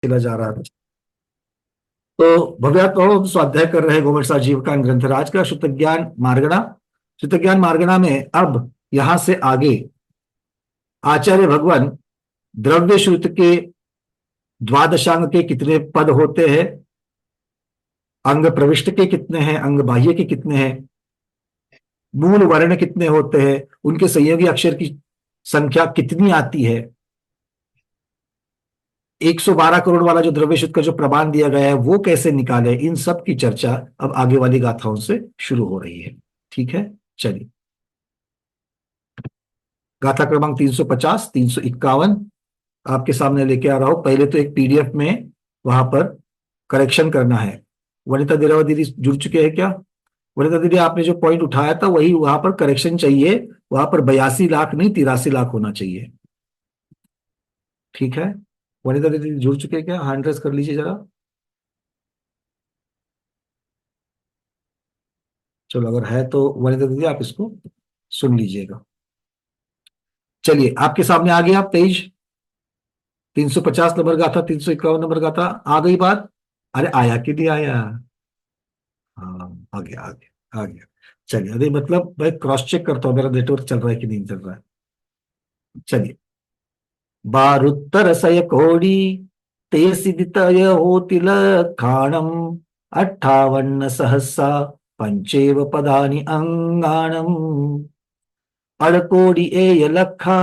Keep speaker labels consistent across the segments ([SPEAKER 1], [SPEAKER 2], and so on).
[SPEAKER 1] चला जा रहा था। तो भव्यात्मा हम स्वाध्याय कर रहे हैं गोवर्षा जीवकान ग्रंथराज का शुद्ध ज्ञान मार्गणा। शुद्ध ज्ञान मार्गणा में अब यहां से आगे आचार्य भगवान द्रव्य श्रुत के द्वादशांग के कितने पद होते हैं, अंग प्रविष्ट के कितने हैं, अंग बाह्य के कितने हैं, मूल वर्ण कितने होते हैं, उनके संयोगी अक्षर की संख्या कितनी आती है, 112 करोड़ वाला जो द्रव्य शुद्ध का जो प्रमाण दिया गया है वो कैसे निकाले, इन सब की चर्चा अब आगे वाली गाथाओं से शुरू हो रही है। ठीक है, चलिए गाथा क्रमांक 350 351 आपके सामने लेके आ रहा हूं। पहले तो एक पीडीएफ में वहां पर करेक्शन करना है। वनिता दिरावा दीदी जुड़ चुके हैं क्या? वनिता दीदी आपने जो पॉइंट उठाया था वही वहां पर करेक्शन चाहिए। वहां पर 82 लाख नहीं 83 लाख होना चाहिए। ठीक है, वनिता दीदी जुड़ चुके हैं क्या? हैंड रेस कर लीजिए जरा। चलो अगर है तो वनिता दीदी आप इसको सुन लीजिएगा। चलिए आपके सामने आ गया पेज 350 नंबर गाथा 351 नंबर गाथा। आ गई बात? अरे आया कि नहीं आया? हाँ आ गया आ गया आ गया। चलिए अरे मतलब मैं क्रॉस चेक करता हूँ मेरा नेटवर्क चल रहा है कि नहीं चल रहा है। चलिए बारुत्तर सय कोडी ते सिदितय होतिल खाणम 58 सहसा पंचेव पदानि अंगाणम अड़कोडी एय लखा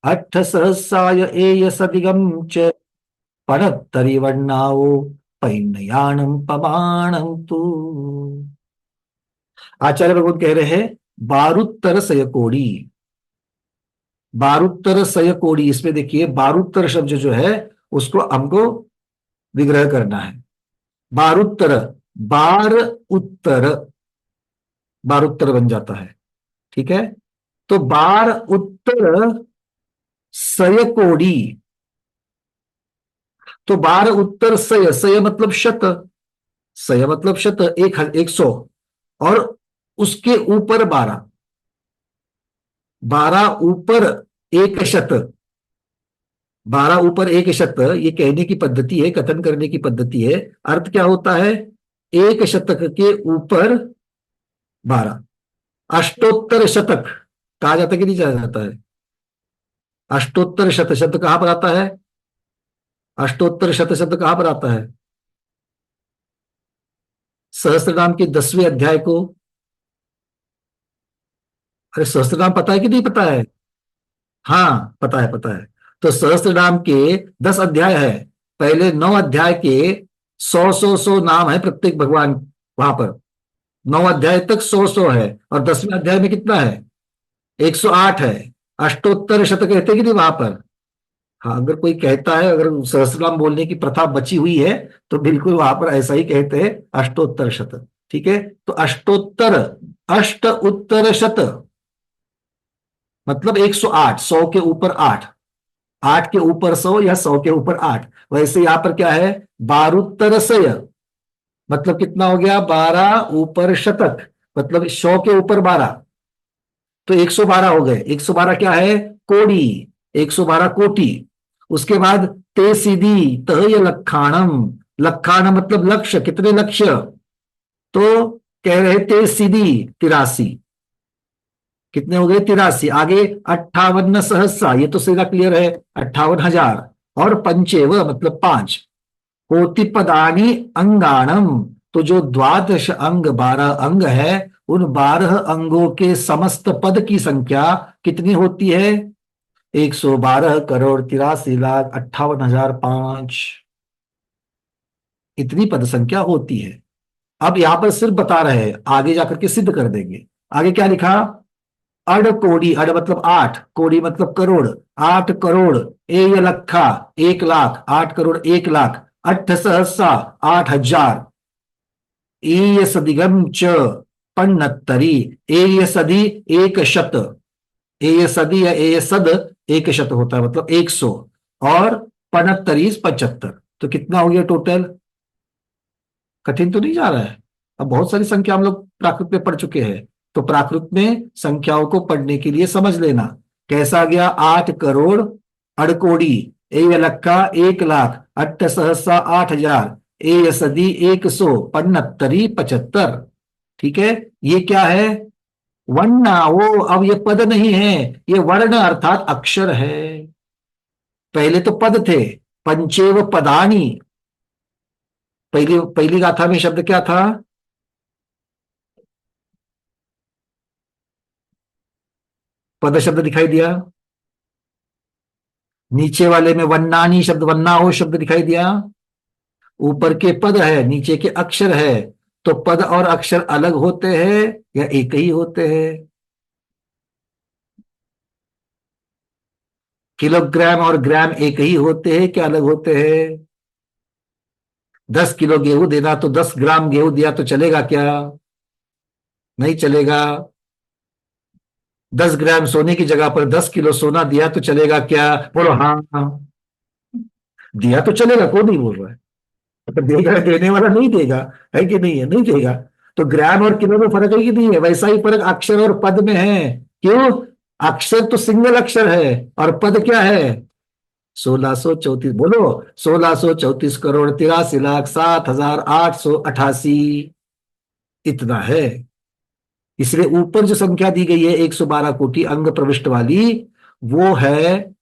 [SPEAKER 1] 8 सहसाय एय सदिगम च पणत्तरि वर्णाओ पैनयानम पमाणम तू। आचार्य भगवत कह रहे हैं बारुत्तर सयकोड़ी। बारुत्तर सयकोड़ी, इसमें देखिए बारुत्तर शब्द जो है उसको हमको विग्रह करना है। बारुत्तर, बार उत्तर, बारुत्तर बन जाता है। ठीक है, तो बार उत्तर सयकोड़ी। तो बार उत्तर सय, सय मतलब शत, सय मतलब शत, 100, और उसके ऊपर 12, 12 ऊपर 1 शत, 12 ऊपर 1 शत, ये कहने की पद्धति है, कथन करने की पद्धति है। अर्थ क्या होता है? 1 शतक के ऊपर 12, अष्टोत्तर शतक कहा जाता है कि नहीं कहा जाता है? अष्टोत्तर शत शब्द कहां पर आता है? अष्टोत्तर शत शब्द कहां पर आता है? सहस्त्रनाम के 10वें अध्याय को। अरे सहस्त्रनाम पता है कि नहीं पता है? हाँ पता है पता है। तो सहस्त्रनाम के 10 अध्याय है। पहले 9 अध्याय के 100 नाम है प्रत्येक भगवान। वहां पर 9 अध्याय तक 100 है, और 10वें अध्याय में कितना है? 108 है। अष्टोत्तर शत कहते कि नहीं वहां पर? हाँ अगर कोई कहता है, अगर सहस्त्रनाम बोलने की प्रथा बची हुई है तो बिल्कुल वहां पर ऐसा ही कहते हैं, अष्टोत्तर शत। ठीक है, तो अष्टोत्तर, अष्ट उत्तर शत मतलब 108, 100 के ऊपर 8, 8 के ऊपर 100 या 100 के ऊपर 8। वैसे यहां पर क्या है? बारुत्तर सय मतलब कितना हो गया? 12 ऊपर शतक मतलब 100 के ऊपर 12, तो 112 हो गए। 112 क्या है? कोड़ी, 112 कोटि। उसके बाद ते सीधी तय लक्षाणम, लक्षाण मतलब लक्ष्य, कितने लक्ष्य? तो कह रहे थे सीधी 83, कितने हो गए? 83। आगे 58 सहस्रा, ये तो सीधा क्लियर है, 58,000, और पंचेव मतलब 5, कोटिपदानी अंगाणम, तो जो द्वादश अंग 12 अंग है, उन 12 अंगों के समस्त पद की संख्या कितनी होती है? 112 करोड़ 83 लाख 58,005, इतनी पद संख्या होती है। अब यहां पर सिर्फ बता रहे हैं, आगे जाकर के सिद्ध कर देंगे। आगे क्या लिखा? अड़ कोड़ी, अड़ मतलब 8, कोड़ी मतलब करोड़, 8 करोड़ एय लखा 1 लाख, 8 करोड़ 1 लाख, 8 सहस्रा 8,000, एय सदिगम च पन्नत्तरी, एय सदी 1 शत, एय सदी या एय सद 1 शत होता है मतलब 100, और पनत्तरी 75, तो कितना हो गया टोटल? कठिन तो नहीं जा रहा है? अब बहुत सारी संख्या हम लोग प्राकृत में पढ़ चुके हैं, तो प्राकृत में संख्याओं को पढ़ने के लिए समझ लेना कैसा गया। 8 करोड़ अड़कोड़ी, ए लक्का 1 लाख, अट्ठ सहसा 8 हजार, ए सदी 100, पन्नत्तरी 75। ठीक है, ये क्या है? वर्ण। वो अब ये पद नहीं है, ये वर्ण अर्थात अक्षर है। पहले तो पद थे, पंचेव पदानी। पहली पहली गाथा में शब्द क्या था? पद शब्द दिखाई दिया। नीचे वाले में वन्नानी शब्द, वन्ना हो शब्द दिखाई दिया। ऊपर के पद है, नीचे के अक्षर है। तो पद और अक्षर अलग होते हैं या एक ही होते हैं? किलोग्राम और ग्राम एक ही होते हैं क्या अलग होते हैं? 10 किलो गेहूं देना तो 10 ग्राम गेहूं दिया तो चलेगा क्या? नहीं चलेगा। 10 ग्राम सोने की जगह पर 10 किलो सोना दिया तो चलेगा क्या? बोलो हाँ हाँ। दिया तो चलेगा, कौन नहीं बोल रहा है? तो देगा, देने वाला नहीं देगा, है कि नहीं है? नहीं देगा। तो ग्राम और किलो में फर्क है कि नहीं है? वैसा ही फर्क अक्षर और पद में है। क्यों? अक्षर तो सिंगल अक्षर है, और पद क्या है? 1634। बोलो, 1634 करोड़ 83 लाख 7,888। इतना है। इसलिए ऊपर जो संख्या दी गई है 112 कोटि अंग प्रविष्ट वाली, वो है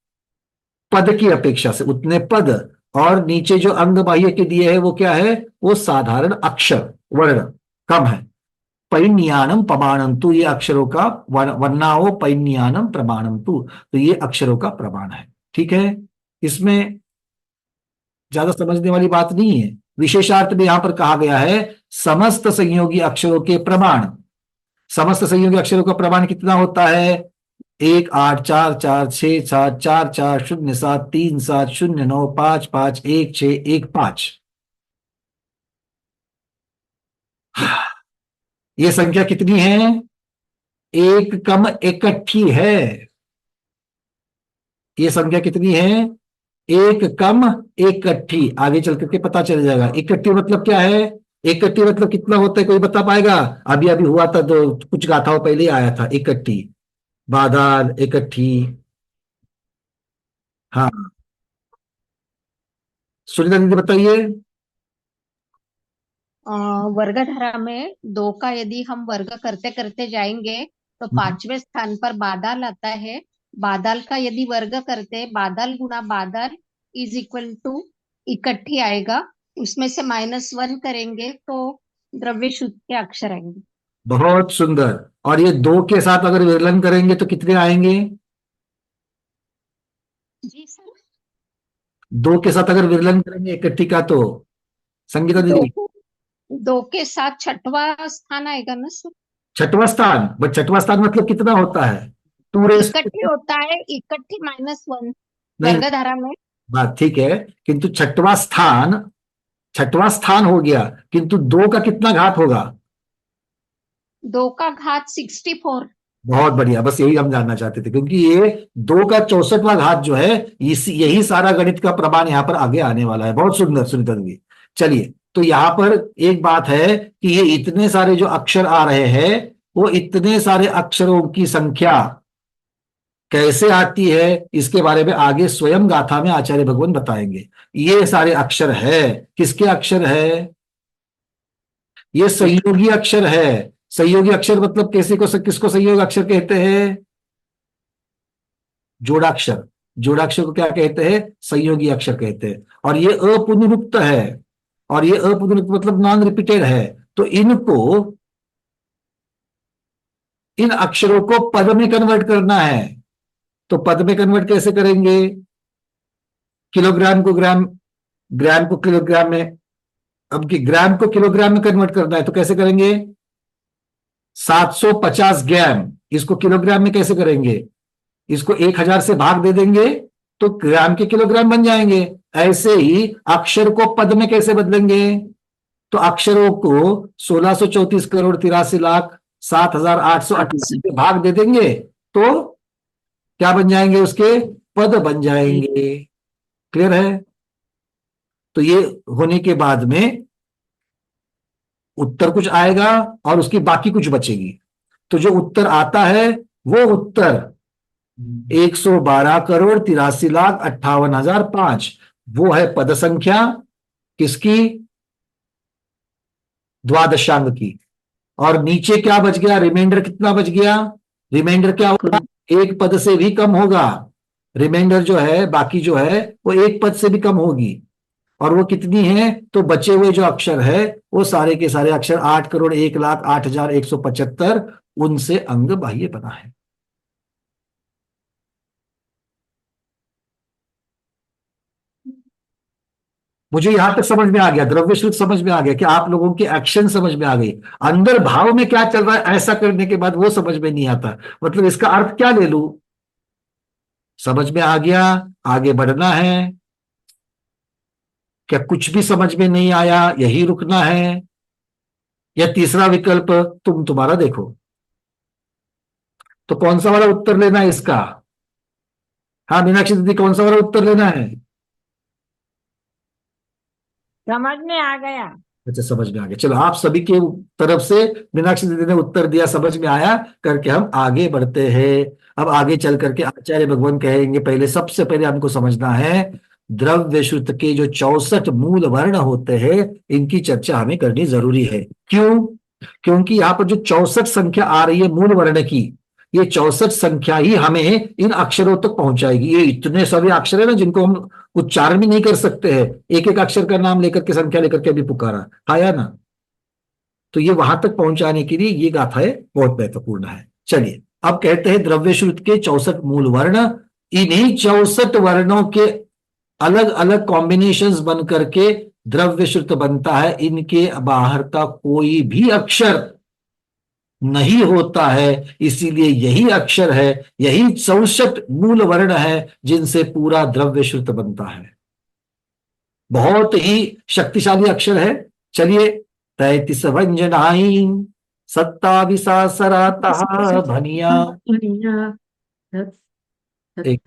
[SPEAKER 1] पद की अपेक्षा से उतने पद। और नीचे जो अंग बाह्य के दिए है वो क्या है? वो साधारण अक्षर, वर्ण कम है। पैन्यानम प्रमाणंतु, ये अक्षरों का वर्णाओ पैन्यानम प्रमाणंतु, तो ये अक्षरों का प्रमाण है। ठीक है, इसमें ज्यादा समझने वाली बात नहीं है। विशेषार्थ में यहां पर कहा गया है समस्त संयोगी अक्षरों के प्रमाण। समस्त संयोगी अक्षरों का प्रमाण कितना होता है? 1 8 4 4 6 7 4 0 0 5 5 1 6 1 5। ये संख्या कितनी है? एक कम इकट्ठी है। ये संख्या कितनी है? एक कम इकट्ठी। आगे चल करके पता चल जाएगा इकट्ठी मतलब क्या है। इकट्ठी मतलब कितना होता है, कोई बता पाएगा? अभी अभी हुआ था, तो कुछ गाथाओं पहले ही आया था इकट्ठी, बादाल इकट्ठी। हाँ, सुनीता दीदी बताइए।
[SPEAKER 2] वर्गधारा में दो का यदि हम वर्ग करते करते जाएंगे तो पांचवें स्थान पर बादल आता है। बादल का यदि वर्ग करते, बादल गुना बादल इज इक्वल टू इकट्ठी आएगा। उसमें से -1 करेंगे तो द्रव्य शुद्ध के अक्षर आएंगे।
[SPEAKER 1] बहुत सुंदर। और ये दो के साथ अगर विलयन करेंगे तो कितने आएंगे?
[SPEAKER 2] जी सर।
[SPEAKER 1] दो के साथ अगर विलयन करेंगे इकट्ठी का तो, संगीता
[SPEAKER 2] दो
[SPEAKER 1] दीदी।
[SPEAKER 2] दो के साथ छठवां स्थान आएगा ना सर।
[SPEAKER 1] छठवां स्थान, बट छठवां स्थान मतलब कितना होता है? टू रेस
[SPEAKER 2] इकट्ठी होता है, इकट्ठी -1
[SPEAKER 1] नहीं,
[SPEAKER 2] वर्गधारा में।
[SPEAKER 1] बात ठीक है, किंतु छठवां स्थान हो गया, किंतु दो का कितना घात होगा?
[SPEAKER 2] दो का घात 64।
[SPEAKER 1] बहुत बढ़िया, बस यही हम जानना चाहते थे, क्योंकि ये दो का 64वां घात जो है, यही सारा गणित का प्रमाण यहाँ पर आगे आने वाला है। बहुत सुंदर सुनीता देवी। चलिए, तो यहाँ पर एक बात है कि ये इतने सारे जो अक्षर आ रहे हैं, वो इतने सारे अक्षरों की संख्या कैसे आती है, इसके बारे में आगे स्वयं गाथा में आचार्य भगवान बताएंगे। ये सारे अक्षर है, किसके अक्षर है? ये संयोगी अक्षर है। संयोगी अक्षर मतलब कैसे को, किसको संयोगी अक्षर कहते हैं? जोड़ाक्षर। जोड़ाक्षर को क्या कहते हैं? संयोगी अक्षर कहते हैं। और ये अपुनरुक्त है, और ये अपुनरुक्त मतलब नॉन रिपीटेड है। तो इनको, इन अक्षरों को पद में कन्वर्ट करना है। तो पद में कन्वर्ट कैसे करेंगे? किलोग्राम को ग्राम, ग्राम को किलोग्राम में, अब की ग्राम को किलोग्राम में कन्वर्ट करना है तो कैसे करेंगे? 750 ग्राम, इसको किलोग्राम में कैसे करेंगे? इसको 1000 से भाग दे देंगे तो ग्राम के किलोग्राम बन जाएंगे। ऐसे ही अक्षर को पद में कैसे बदलेंगे? तो अक्षरों को 1634 करोड़ 83 लाख 7,888 से भाग दे देंगे तो क्या बन जाएंगे? उसके पद बन जाएंगे। क्लियर है? तो ये होने के बाद में उत्तर कुछ आएगा और उसकी बाकी कुछ बचेगी। तो जो उत्तर आता है वो उत्तर 112,83,58,005 वो है पद संख्या किसकी? द्वादशांग की। और नीचे क्या बच गया? रिमाइंडर कितना बच गया? रिमाइंडर क्या होगा? एक पद से भी कम होगा। रिमाइंडर जो है बाकी जो है वो एक पद से भी कम होगी। और वो कितनी है? तो बचे हुए जो अक्षर है वो सारे के सारे अक्षर 8,01,08,175 उनसे अंग बाह्य बना है। मुझे यहां तक समझ में आ गया, द्रव्य शुद्ध समझ में आ गया कि आप लोगों के एक्शन समझ में आ गई। अंदर भाव में क्या चल रहा है ऐसा करने के बाद वो समझ में नहीं आता। मतलब इसका अर्थ क्या ले लूं? समझ में आ गया, आगे बढ़ना है। क्या कुछ भी समझ में नहीं आया, यही रुकना है? या तीसरा विकल्प तुम्हारा देखो। तो कौन सा वाला उत्तर लेना है इसका? हाँ मीनाक्षी दीदी, कौन सा वाला उत्तर लेना है?
[SPEAKER 3] समझ में आ गया।
[SPEAKER 1] अच्छा समझ में आ गया। चलो आप सभी के तरफ से मीनाक्षी दीदी ने उत्तर दिया, समझ में आया करके हम आगे बढ़ते हैं। अब आगे चल करके आचार्य भगवान कहेंगे पहले सबसे पहले हमको समझना है द्रव्य श्रुत के जो 64 मूल वर्ण होते हैं इनकी चर्चा हमें करनी जरूरी है। क्यों? क्योंकि यहाँ पर जो 64 संख्या आ रही है मूल वर्ण की, ये 64 संख्या ही हमें इन अक्षरों तक पहुंचाएगी। ये इतने सभी अक्षर है ना जिनको हम उच्चारण भी नहीं कर सकते हैं। एक एक अक्षर का नाम लेकर के संख्या लेकर के भी पुकारा, आया ना? तो ये वहां तक पहुंचाने के लिए ये गाथाएं बहुत महत्वपूर्ण है। चलिए अब कहते हैं द्रव्य श्रुत के 64 मूल वर्ण। इन्हीं 64 वर्णों के अलग अलग कॉम्बिनेशंस बन करके द्रव्य श्रुत बनता है। इनके बाहर का कोई भी अक्षर नहीं होता है। इसीलिए यही अक्षर है, यही 64 मूल वर्ण है जिनसे पूरा द्रव्य श्रुत बनता है। बहुत ही शक्तिशाली अक्षर है। चलिए 33 व्यंजनाई 27 सरातः भनिया। एक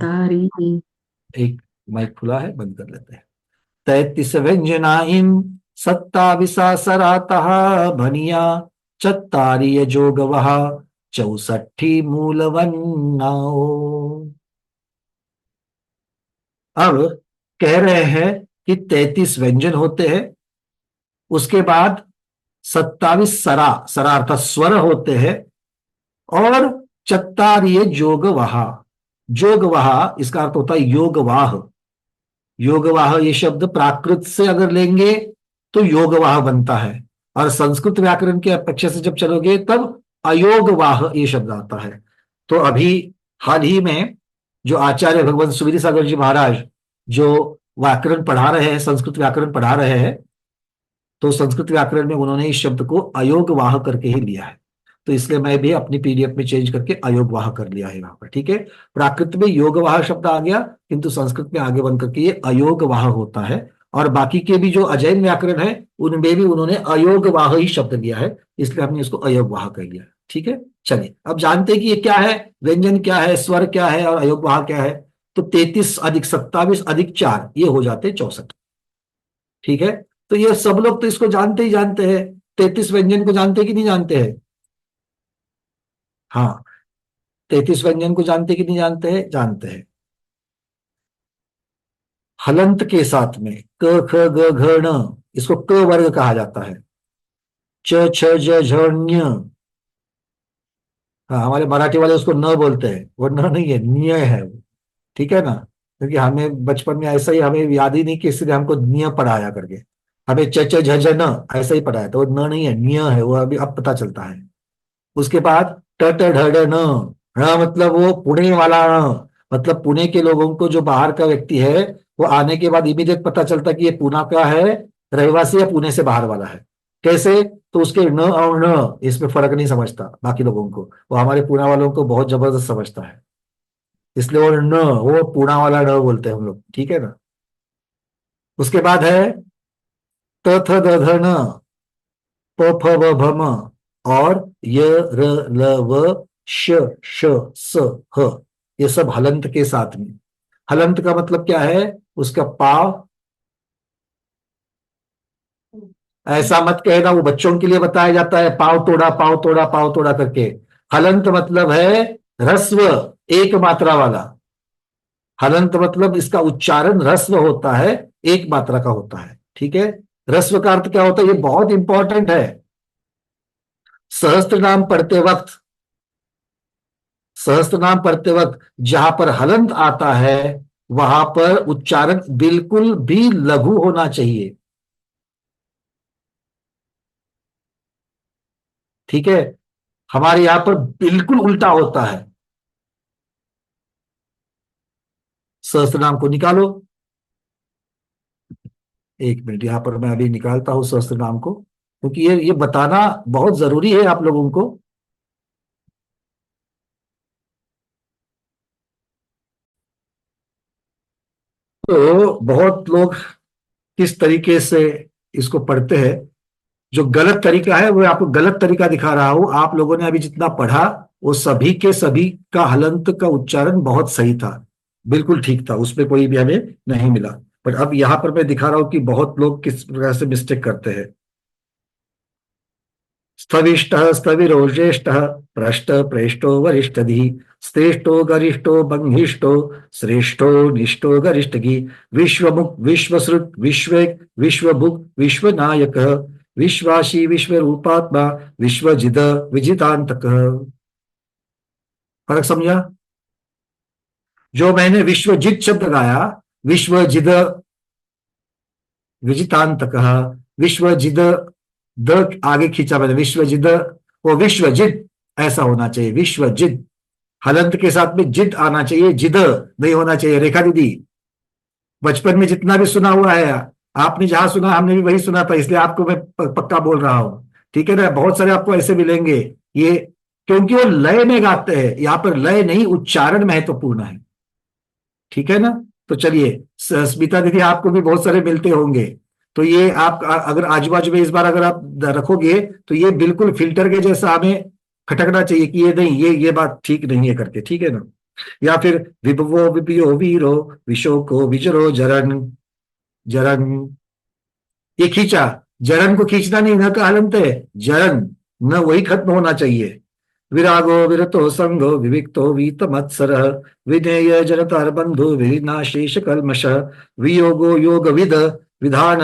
[SPEAKER 1] एक माइक खुला है, बंद कर लेते हैं। 33 व्यंजनाई 27 सरातः भनिया चत्तारि जोगवः 64 मूलवन्नाओ। अब कह रहे हैं कि 33 व्यंजन होते हैं, उसके बाद 27 सरा अर्थात स्वर होते हैं, और चत्तारीय जोगवाह। जोगवाह इसका अर्थ होता है योगवाह। योगवाह ये शब्द प्राकृत से अगर लेंगे तो योगवाह बनता है, और संस्कृत व्याकरण के अपेक्षा से जब चलोगे तब अयोगवाह ये शब्द आता है। तो अभी हाल ही में जो आचार्य भगवान सुविधि सागर जी महाराज जो व्याकरण पढ़ा रहे हैं, संस्कृत व्याकरण पढ़ा रहे हैं, तो संस्कृत व्याकरण में उन्होंने इस शब्द को अयोगवाह करके ही लिया है। तो इसलिए मैं भी अपनी पीडीएफ में चेंज करके अयोगवाह कर लिया है यहाँ पर। ठीक है, प्राकृत में योगवाह शब्द आ गया, किंतु संस्कृत में आगे बन करके ये अयोगवाह होता है। और बाकी के भी जो अजैन व्याकरण है उनमें भी उन्होंने अयोगवाह ही शब्द लिया है, इसलिए हमने इसको अयोगवाह कर लिया। ठीक है, चलिए अब जानते हैं कि ये क्या है, व्यंजन क्या है, स्वर क्या है और अयोगवाह क्या है। तो 33 अधिक 27 अधिक 4 ये हो जाते 64। ठीक है, तो ये सब लोग तो इसको जानते ही जानते हैं। 33 व्यंजन को जानते कि नहीं जानते हैं? हाँ, 33 व्यंजन को जानते कि नहीं जानते हैं? जानते हैं। हलंत के साथ में क ख ग घ ण, इसको क वर्ग कहा जाता है। च छ ज झ ञ। हाँ, हमारे मराठी वाले उसको न बोलते हैं, वो न नहीं है, न्य है वो। ठीक है ना? क्योंकि हमें बचपन में ऐसा ही, हमें याद ही नहीं कि इसलिए हमको न्य पढ़ाया करके। हमें च छ झ झ न ऐसा ही पढ़ाया, तो वो न नहीं है, न्य है वो, अभी अब पता चलता है। उसके बाद ट ट ढ ढ न, ण मतलब वो पुणे वाला ण। मतलब पुणे के लोगों को, जो बाहर का व्यक्ति है, वो आने के बाद इमीडिएट पता चलता कि ये पुणे का है, रहवासी या पुणे से बाहर वाला है। कैसे? तो उसके न और न इसमें फर्क नहीं समझता बाकी लोगों को, वो हमारे पुणे वालों को बहुत जबरदस्त समझता है। इसलिए वो न, वो पुणे वाला न बोलते हैं हम लोग। ठीक है ना? उसके बाद है त थ द ध न, प फ ब भ म, और य र ल व श श स ह, ये सब हलंत के साथ में। हलंत का मतलब क्या है? उसका पाव, ऐसा मत कहना, वो बच्चों के लिए बताया जाता है, पाव तोड़ा पाव तोड़ा पाव तोड़ा करके। हलंत मतलब है ह्रस्व, एक मात्रा वाला। हलंत मतलब इसका उच्चारण ह्रस्व होता है, एक मात्रा का होता है। ठीक है, ह्रस्व का अर्थ क्या होता है, ये बहुत इंपॉर्टेंट है। सहस्त्र नाम पढ़ते वक्त, सहस्त्र नाम पढ़ते वक्त जहां पर हलंत आता है वहां पर उच्चारण बिल्कुल भी लघु होना चाहिए। ठीक है, हमारे यहां पर बिल्कुल उल्टा होता है। सहस्त्र नाम को निकालो, एक मिनट, यहां पर मैं अभी निकालता हूं सहस्त्र नाम को, क्योंकि ये बताना बहुत जरूरी है आप लोगों को। तो बहुत लोग किस तरीके से इसको पढ़ते हैं, जो गलत तरीका है वो आपको गलत तरीका दिखा रहा हूं। आप लोगों ने अभी जितना पढ़ा वो सभी के सभी का हलंत का उच्चारण बहुत सही था, बिल्कुल ठीक था, उसमें कोई भी हमें नहीं मिला। पर अब यहां पर मैं दिखा रहा हूं कि बहुत लोग किस प्रकार से मिस्टेक करते हैं। स्थविष्टः स्थविरो ज्येष्ठः पृष्ठ प्रेष्ठो वरिष्ठधि श्रेष्ठो गरिष्ठो बंहिष्ठो श्रेष्ठो निष्ठो गरिष्ठगी विश्वमुख विश्वसृत विश्वेक विश्वभुक विश्वनायक विश्वासी विश्वरूपात्मा विश्वजिद विजितांतक। फर्क समझा? जो मैंने विश्वजित शब्द गाया, विश्वजिद विजितांतक, विश्वजिद द आगे खींचा मैंने, विश्वजिद, वो विश्वजिद ऐसा होना चाहिए, विश्वजिद। हलंत के साथ में जिद आना चाहिए, जिद नहीं होना चाहिए। रेखा दीदी, बचपन में जितना भी सुना हुआ है, आपने जहां सुना हमने भी वही सुना था, इसलिए आपको मैं पक्का बोल रहा हूं। ठीक है ना, बहुत सारे आपको ऐसे मिलेंगे ये, क्योंकि वो लय में गाते हैं, यहां पर लय नहीं उच्चारण महत्वपूर्ण है। ठीक है ना? तो चलिए, स्मिता दीदी आपको भी बहुत सारे मिलते होंगे, तो ये आप अगर आजू बाजू में इस बार अगर आप रखोगे तो ये बिल्कुल फिल्टर के जैसा हमें खटकना चाहिए कि ये नहीं, ये बात ठीक नहीं है करके। ठीक है ना? या फिर विभवो विपियो वीरो विशोको विजरो जरन, जरन, ये खींचा, जरन को खींचना नहीं, न का हलंत है जरन, न वही खत्म होना चाहिए। विरागो विरतो संगो विविक्तो वीत मत्सर विनेय जनतार बंधु विनाशेष कल्मश वियोगो योग विद विधान,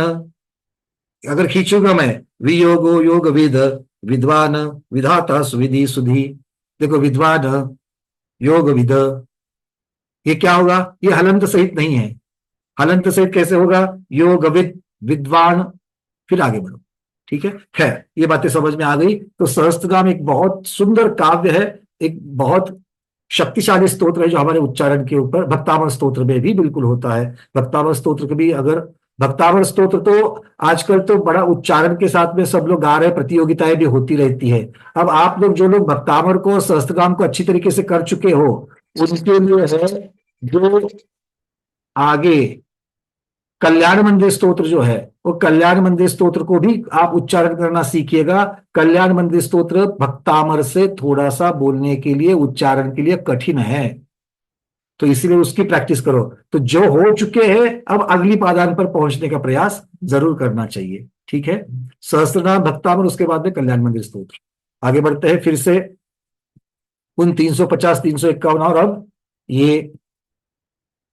[SPEAKER 1] अगर खींचूंगा मैं, वियोगो योग विद विद्वान विधाता सुविधि सुधि। देखो विद्वान योग विद, ये क्या होगा, ये हलंत सहित नहीं है। हलंत सहित कैसे होगा, योग विद विद्वान, फिर आगे बढ़ो। ठीक है, खैर ये बातें समझ में आ गई। तो सहस्त्रनाम एक बहुत सुंदर काव्य है, एक बहुत शक्तिशाली स्तोत्र है जो हमारे उच्चारण के ऊपर भक्तावर स्तोत्र में भी बिल्कुल होता है। भक्तावर स्तोत्र के भी, अगर भक्तावर स्तोत्र तो आजकल तो बड़ा उच्चारण के साथ में सब लोग गा रहे हैं, प्रतियोगिताएं भी होती रहती है। अब आप लोग जो लोग भक्तावर को सहस्त्रनाम को अच्छी तरीके से कर चुके हो, उनके लिए है जो आगे कल्याण मंदिर स्तोत्र जो है, वो कल्याण मंदिर स्तोत्र को भी आप उच्चारण करना सीखिएगा। कल्याण मंदिर स्तोत्र भक्तामर से थोड़ा सा बोलने के लिए, उच्चारण के लिए कठिन है, तो इसीलिए उसकी प्रैक्टिस करो। तो जो हो चुके हैं अब अगली पादान पर पहुंचने का प्रयास जरूर करना चाहिए। ठीक है, सहस्त्रनाम भक्तामर, उसके बाद में कल्याण मंदिर स्तोत्र। आगे बढ़ते हैं फिर से उन 350 351, और अब ये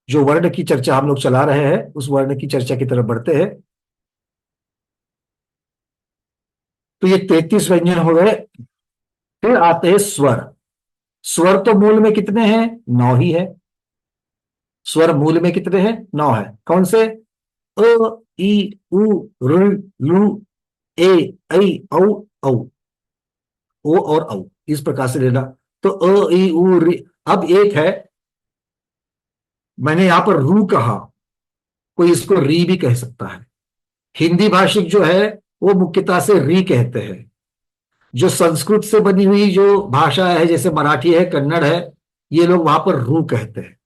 [SPEAKER 1] जो वर्ण की चर्चा हम लोग चला रहे हैं उस वर्ण की चर्चा की तरफ बढ़ते हैं। तो ये 33 व्यंजन हो गए। फिर आते हैं स्वर। स्वर तो मूल में कितने हैं, 9 ही है। स्वर मूल में कितने हैं, 9 है। कौन से, अ ई उ ऋ लु ए ऐ औ औ, ओ और औ, इस प्रकार से लेना। तो अ ई उ ऋ, अब एक है, मैंने यहां पर रू कहा, कोई इसको री भी कह सकता है। हिंदी भाषिक जो है वो मुख्यतः से री कहते हैं। जो संस्कृत से बनी हुई जो भाषा है, जैसे मराठी है, कन्नड़ है, ये लोग वहां पर रू कहते हैं।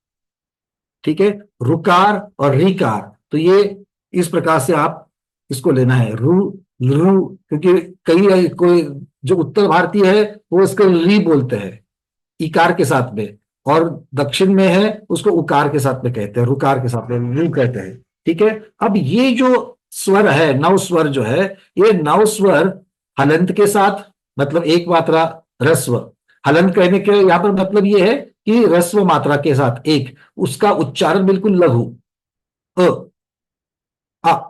[SPEAKER 1] ठीक है, रुकार और रिकार, तो ये इस प्रकार से आप इसको लेना है, रू रू, क्योंकि कई कोई जो उत्तर भारतीय है वो इसको री बोलते हैं इकार के साथ में, और दक्षिण में है उसको उकार के साथ में कहते हैं, रुकार के साथ में रू कहते हैं। ठीक है, अब ये जो स्वर है, 9 स्वर जो है, ये 9 स्वर हलंत के साथ, मतलब एक मात्रा ह्रस्व। हलंत कहने के यहां पर मतलब ये है कि ह्रस्व मात्रा के साथ एक, उसका उच्चारण बिल्कुल लघु, अ, आ,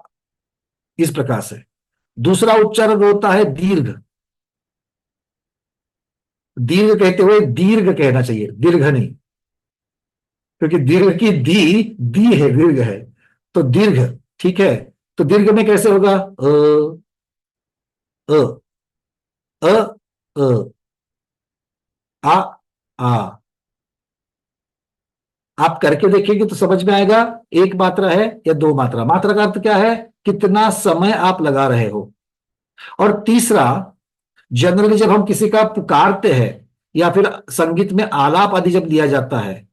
[SPEAKER 1] इस प्रकार से। दूसरा उच्चारण होता है दीर्घ। दीर्घ कहते हुए दीर्घ कहना चाहिए, दीर्घ नहीं, क्योंकि दीर्घ की दी है, दीर्घ है, तो दीर्घ। ठीक है, तो दीर्घ में कैसे होगा? अ अ अ आ आ। आप करके देखेंगे तो समझ में आएगा, एक मात्रा है या दो मात्रा। मात्रा का अर्थ क्या है? कितना समय आप लगा रहे हो। और तीसरा, जनरली जब हम किसी का पुकारते हैं या फिर संगीत में आलाप आदि जब लिया जाता है,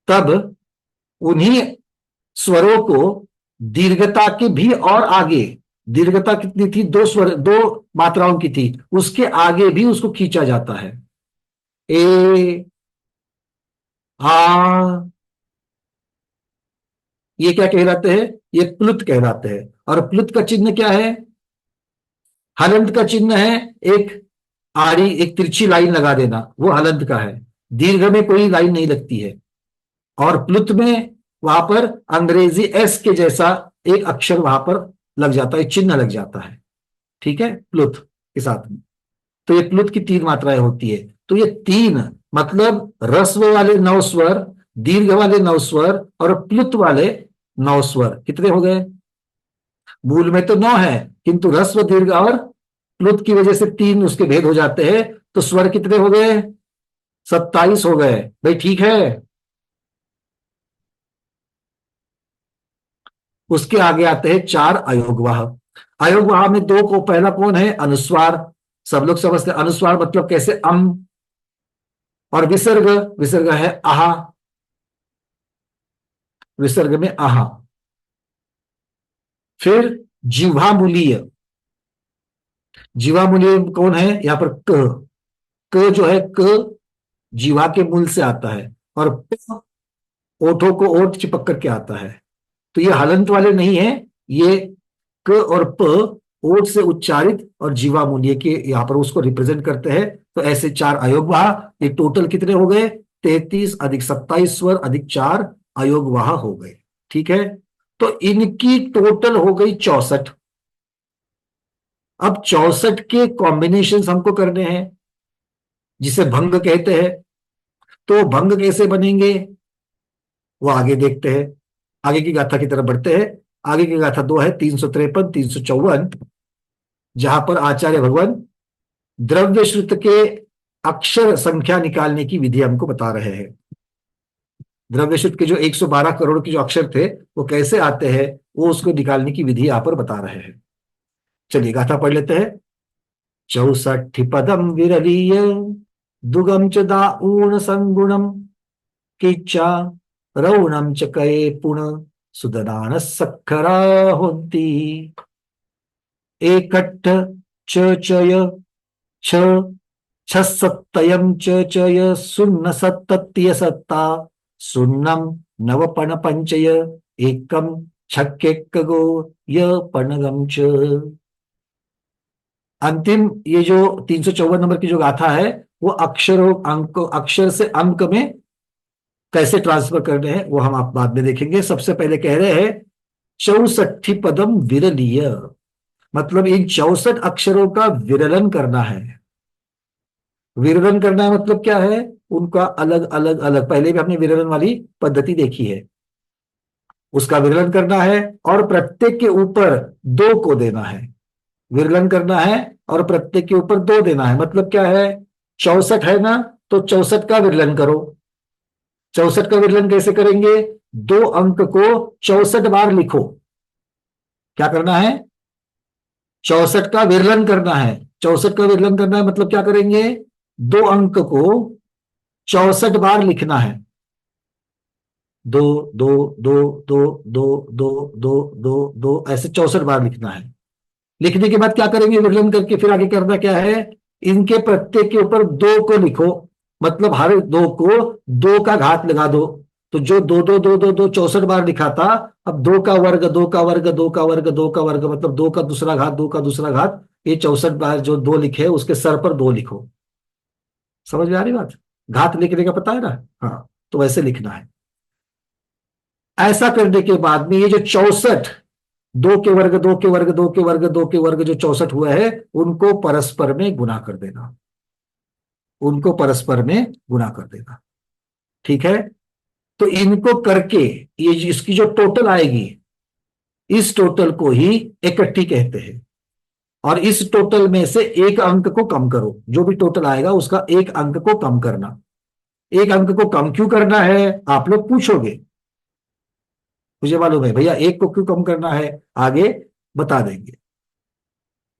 [SPEAKER 1] तब उन्हीं स्वरों को दीर्घता के भी और आगे, दीर्घता कितनी थी? दो स्वर, दो मात्राओं की थी, उसके आगे भी उसको खींचा जाता है। ए, आ, ये क्या कहलाते हैं? ये प्लुत कहलाते हैं। और प्लुत का चिन्ह क्या है? हलंत का चिन्ह है एक आड़ी, एक तिरछी लाइन लगा देना, वो हलंत का है। दीर्घ में कोई लाइन नहीं लगती है। और प्लुत में वहां पर अंग्रेजी एस के जैसा एक अक्षर वहां पर लग जाता है, चिन्ह लग जाता है। ठीक है, प्लुत के साथ में। तो ये प्लुत की तीन मात्राएं होती है। तो ये तीन, मतलब रस्व वाले नौ स्वर, दीर्घ वाले नौ स्वर और प्लुत वाले नौ स्वर, कितने हो गए? मूल में तो नौ है, किंतु रस्व दीर्घ और प्लुत की वजह से तीन उसके भेद हो जाते हैं। तो स्वर कितने हो गए? 27 हो गए। भाई ठीक है। उसके आगे आते हैं चार अयोगवाह। अयोगवाह में दो को, पहला कौन है? अनुस्वार। सब लोग समझते हैं अनुस्वार मतलब कैसे? और विसर्ग, विसर्ग है आहा, विसर्ग में आहा। फिर जिह्वामूलीय, जीवामूलीय कौन है? यहां पर क। क जो है, क जीवा के मूल से आता है, और प ओठों को ओठ चिपक करके आता है। तो ये हलंत वाले नहीं है, ये क और प ओठ से उच्चारित और जीवामूल्य के यहां पर उसको रिप्रेजेंट करते हैं। तो ऐसे चार अयोगवाह। ये टोटल कितने हो गए? 33 अधिक 27 स्वर अधिक चार अयोगवाह हो गए। ठीक है, तो इनकी टोटल हो गई 64। अब 64 के कॉम्बिनेशन हमको करने हैं, जिसे भंग कहते हैं। तो भंग कैसे बनेंगे वो आगे देखते हैं, आगे की गाथा की तरफ बढ़ते हैं। आगे की गाथा दो है, 353 354, जहां पर आचार्य भगवान द्रव्य श्रुत के अक्षर संख्या निकालने की विधि हमको बता रहे हैं। द्रव्य श्रुत के जो 112 करोड़ के जो अक्षर थे, वो कैसे आते हैं, वो उसको निकालने की विधि यहां पर बता रहे हैं। चलिए गाथा पढ़ लेते हैं। 64 पदम विरलीय दुगम च दाऊण संगुणम किच्चा रौणम च कये पुण सुदनान सखरा होती एकट्ठ च चय छ छसत्तयं च सुन्न सत्तत्य सत्ता सुन्नम नवपण पंचय एकम छक्केक गो य पणगम च। अंतिम ये जो 354 नंबर की जो गाथा है, वो अक्षरों, अंक, अक्षर से अंक में कैसे ट्रांसफर करने हैं वो हम आप बाद में देखेंगे। सबसे पहले कह रहे हैं 64 पदम विरलीय, मतलब इन 64 अक्षरों का विरलन करना है। विरलन करना है मतलब क्या है? उनका अलग अलग अलग, पहले भी हमने विरलन वाली पद्धति देखी है, उसका विरलन करना है और प्रत्येक के ऊपर दो को देना है। विरलन करना है और प्रत्येक के ऊपर दो देना है, मतलब क्या है? 64 है ना, तो 64 का विरलन करो। 64 का विरलन कैसे करेंगे? दो अंक को 64 बार लिखो। क्या करना है? 64 का विरलन करना है। 64 का विरलन करना है मतलब क्या करेंगे? दो अंक को 64 बार लिखना है। दो दो दो दो दो दो दो दो दो, ऐसे 64 बार लिखना है। लिखने के बाद क्या करेंगे? विरलन करके फिर आगे करना क्या है? इनके प्रत्येक के ऊपर दो को लिखो, मतलब हर दो को दो का घात लगा दो। तो जो दो दो दो दो दो 64 बार लिखा था, अब दो का वर्ग, दो का वर्ग, दो का वर्ग, दो का वर्ग, मतलब दो का दूसरा घात, दो का दूसरा घात। ये 64 बार जो दो लिखे उसके सर पर दो लिखो। समझ में आ रही बात? घात लिखने का पता है ना? हाँ, तो वैसे लिखना है। ऐसा करने के बाद में ये जो 64, दो के वर्ग, दो के वर्ग, दो के वर्ग, दो के वर्ग जो 64 हुआ है, उनको परस्पर में गुना कर देना, उनको परस्पर में गुना कर देना। ठीक है? तो इनको करके ये इसकी जो टोटल आएगी, इस टोटल को ही इकट्ठी कहते हैं। और इस टोटल में से एक अंक को कम करो, जो भी टोटल आएगा उसका एक अंक को कम करना। एक अंक को कम क्यों करना है, आप लोग पूछोगे, मुझे मालूम है भैया एक को क्यों कम करना है, आगे बता देंगे।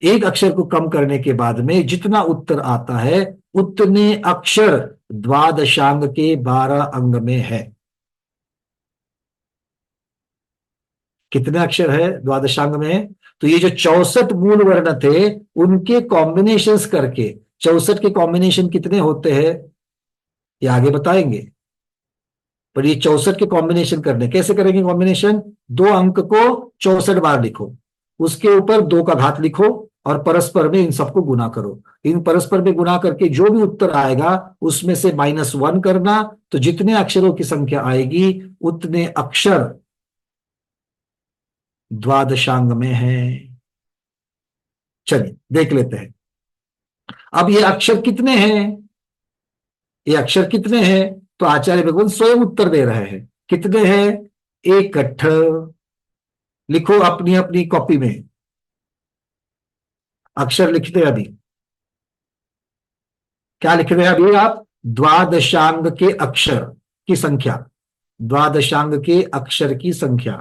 [SPEAKER 1] एक अक्षर को कम करने के बाद में जितना उत्तर आता है, उतने अक्षर द्वादशांग के 12 अंग में है। कितने अक्षर है द्वादशांग में? तो ये जो 64 मूल वर्ण थे, उनके कॉम्बिनेशंस करके 64 के कॉम्बिनेशन कितने होते हैं, ये आगे बताएंगे। पर ये 64 के कॉम्बिनेशन करने कैसे करेंगे कॉम्बिनेशन? दो अंक को 64 बार लिखो, उसके ऊपर 2 का घात लिखो और परस्पर में इन सबको गुना करो। इन परस्पर में गुना करके जो भी उत्तर आएगा उसमें से -1 करना, तो जितने अक्षरों की संख्या आएगी उतने अक्षर द्वादशांग में है। चलिए देख लेते हैं। अब ये अक्षर कितने हैं, ये अक्षर कितने हैं? तो आचार्य भगवान स्वयं उत्तर दे रहे हैं। कितने हैं? 61। लिखो अपनी अपनी कॉपी में, अक्षर लिखते हैं अभी। क्या लिख रहे हैं अभी आप? द्वादशांग के अक्षर की संख्या, द्वादशांग के अक्षर की संख्या।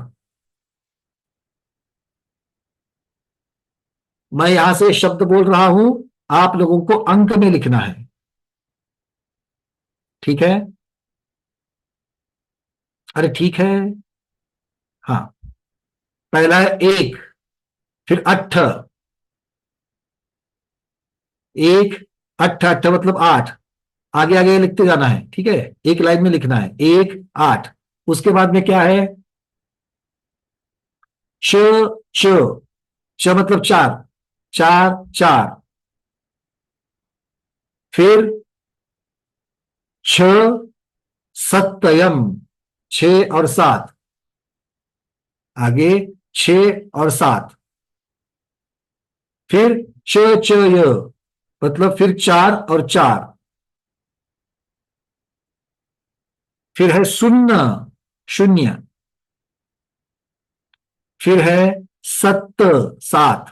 [SPEAKER 1] मैं यहां से शब्द बोल रहा हूं, आप लोगों को अंक में लिखना है। ठीक है? अरे ठीक है। हाँ, पहला है 1, फिर 8, 1 8 8 मतलब 8। आगे आगे लिखते जाना है, ठीक है? एक लाइन में लिखना है 1 8। उसके बाद में क्या है? च च च मतलब 4, 4 4। फिर छ सत्यम, 6 और 7। आगे 6 और 7। फिर च च य मतलब फिर 4 और 4। फिर है शून्य, शून्य। फिर है सत्य, 7।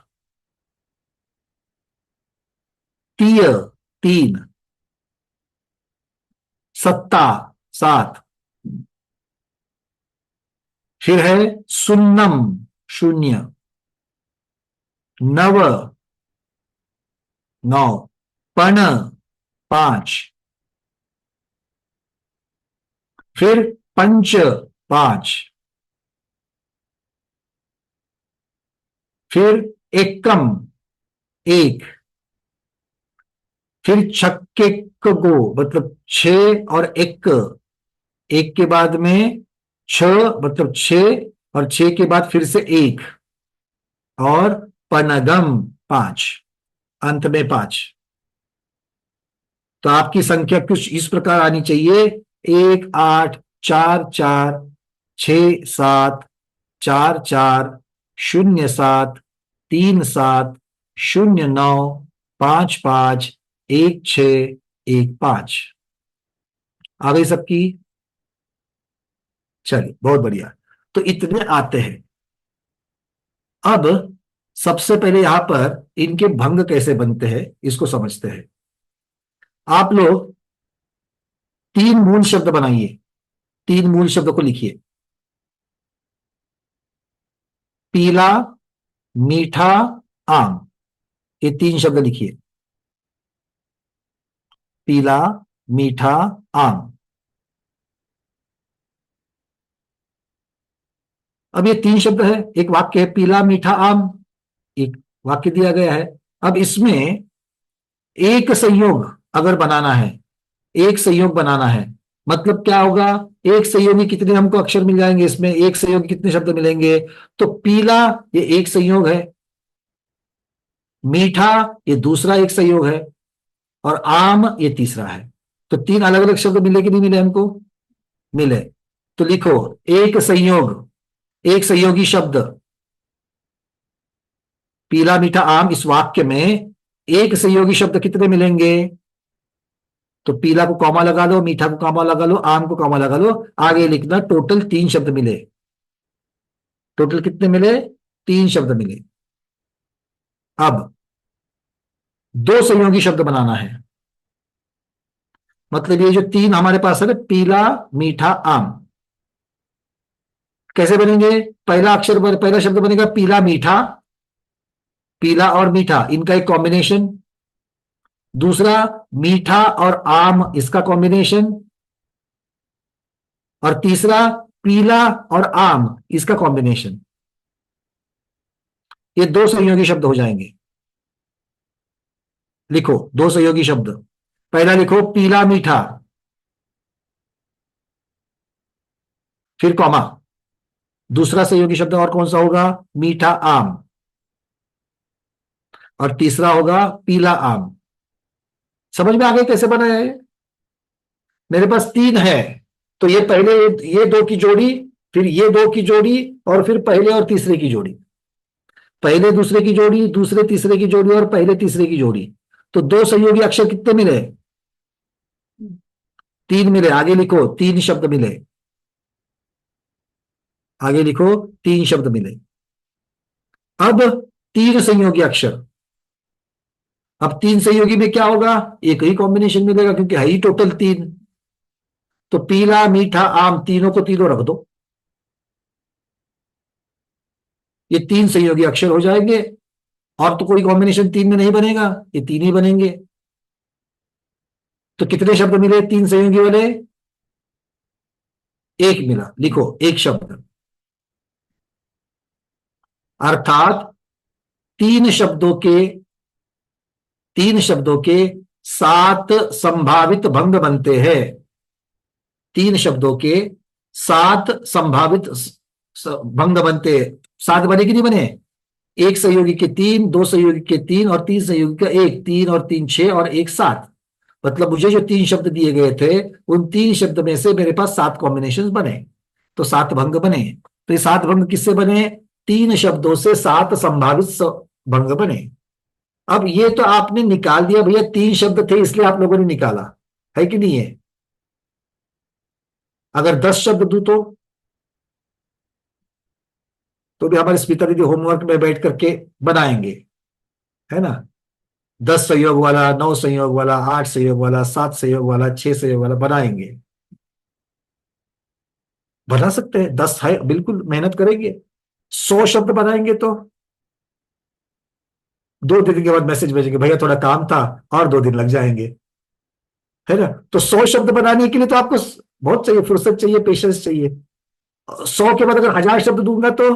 [SPEAKER 1] तीय, 3। सत्ता, 7। फिर है सुन्नम, 0। नव, 9। पण, 5। फिर पंच, 5। फिर एकम, 1। फिर छक्के गो मतलब 6 और 1। एक के बाद में 6 मतलब 6, और 6 के बाद फिर से 1। और पनगम, 5। अंत में 5। तो आपकी संख्या कुछ इस प्रकार आनी चाहिए: 1 8 4 4 6 7 4 4 0 7 3 7 0 9 5 5 1 6 1 5। आ गई सबकी? चलिए बहुत बढ़िया। तो इतने आते हैं। अब सबसे पहले यहां पर इनके भंग कैसे बनते हैं इसको समझते हैं। आप लोग 3 मूल शब्द बनाइए, 3 मूल शब्द को लिखिए। पीला, मीठा, आम, ये 3 शब्द लिखिए। पीला, मीठा, आम। अब ये 3 शब्द है, एक वाक्य है पीला मीठा आम, एक वाक्य दिया गया है। अब इसमें एक संयोग अगर बनाना है, एक संयोग बनाना है, मतलब क्या होगा? एक संयोगी कितने हमको अक्षर मिल जाएंगे, इसमें एक संयोगी कितने शब्द मिलेंगे? तो पीला ये एक संयोग है, मीठा ये दूसरा एक संयोग है, और आम ये तीसरा है। तो तीन अलग अलग शब्द मिले कि नहीं मिले हमको? मिले। तो लिखो एक संयोग, एक सहयोगी शब्द, पीला मीठा आम, इस वाक्य में एक सहयोगी शब्द कितने मिलेंगे? तो पीला को कॉमा लगा लो, मीठा को कॉमा लगा लो, आम को कॉमा लगा लो, आगे लिखना टोटल तीन शब्द मिले। टोटल कितने मिले? तीन शब्द मिले। अब दो संयोगी शब्द बनाना है। मतलब ये जो तीन हमारे पास है ना, पीला मीठा आम, कैसे बनेंगे? पहला अक्षर पहला शब्द बनेगा पीला मीठा, पीला और मीठा इनका एक कॉम्बिनेशन। दूसरा मीठा और आम, इसका कॉम्बिनेशन। और तीसरा पीला और आम, इसका कॉम्बिनेशन। ये दो सहयोगी शब्द हो जाएंगे। लिखो दो सहयोगी शब्द। पहला लिखो पीला मीठा, फिर कॉमा। दूसरा सहयोगी शब्द और कौन सा होगा? मीठा आम। और तीसरा होगा पीला आम। समझ में आ गया कैसे बना है? मेरे पास तीन है, तो ये पहले ये दो की जोड़ी, फिर ये दो की जोड़ी, और फिर पहले और तीसरे की जोड़ी। पहले दूसरे की जोड़ी, दूसरे तीसरे की जोड़ी, और पहले तीसरे की जोड़ी। तो दो सहयोगी अक्षर कितने मिले? तीन मिले। आगे लिखो तीन शब्द मिले। आगे लिखो तीन शब्द मिले। अब तीन संयोगी अक्षर। अब तीन संयोगी में क्या होगा? एक ही कॉम्बिनेशन मिलेगा, क्योंकि है ही टोटल तीन। तो पीला मीठा आम, तीनों को तीनों रख दो, ये तीन संयोगी अक्षर हो जाएंगे। और तो कोई कॉम्बिनेशन तीन में नहीं बनेगा, ये तीन ही बनेंगे। तो कितने शब्द मिले तीन संयोगी वाले? एक मिला। लिखो एक शब्द। अर्थात तीन शब्दों के तीन शब्दों के सात संभावित भंग बनते हैं। तीन शब्दों के सात संभावित भंग बनते हैं। सात बने कि नहीं बने? एक सहयोगी के तीन, दो सहयोगी के तीन, और तीन सहयोगी का एक। तीन और तीन छह, और एक सात। मतलब मुझे जो तीन शब्द दिए गए थे, उन तीन शब्द में से मेरे पास सात कॉम्बिनेशन बने, तो सात भंग बने। तो ये सात भंग किससे बने? तीन शब्दों से सात संभावित भंग बने। अब ये तो आपने निकाल दिया भैया, तीन शब्द थे इसलिए आप लोगों ने निकाला, है कि नहीं है? अगर 10 शब्द दूं तो भी हमारे स्मिता दीदी होमवर्क में बैठ करके बनाएंगे, है ना? 10 संयोग वाला, 9 संयोग वाला, 8 संयोग वाला, 7 संयोग वाला, 6 संयोग वाला बनाएंगे। बना सकते हैं, 10 है, बिल्कुल मेहनत करेंगे। 100 शब्द बनाएंगे तो 2 दिन के बाद मैसेज भेजेंगे, भैया थोड़ा काम था, और 2 दिन लग जाएंगे, है ना? तो 100 शब्द बनाने के लिए तो आपको बहुत चाहिए, फुर्सत चाहिए, पेशेंस चाहिए। 100 के बाद अगर 1000 शब्द दूंगा तो,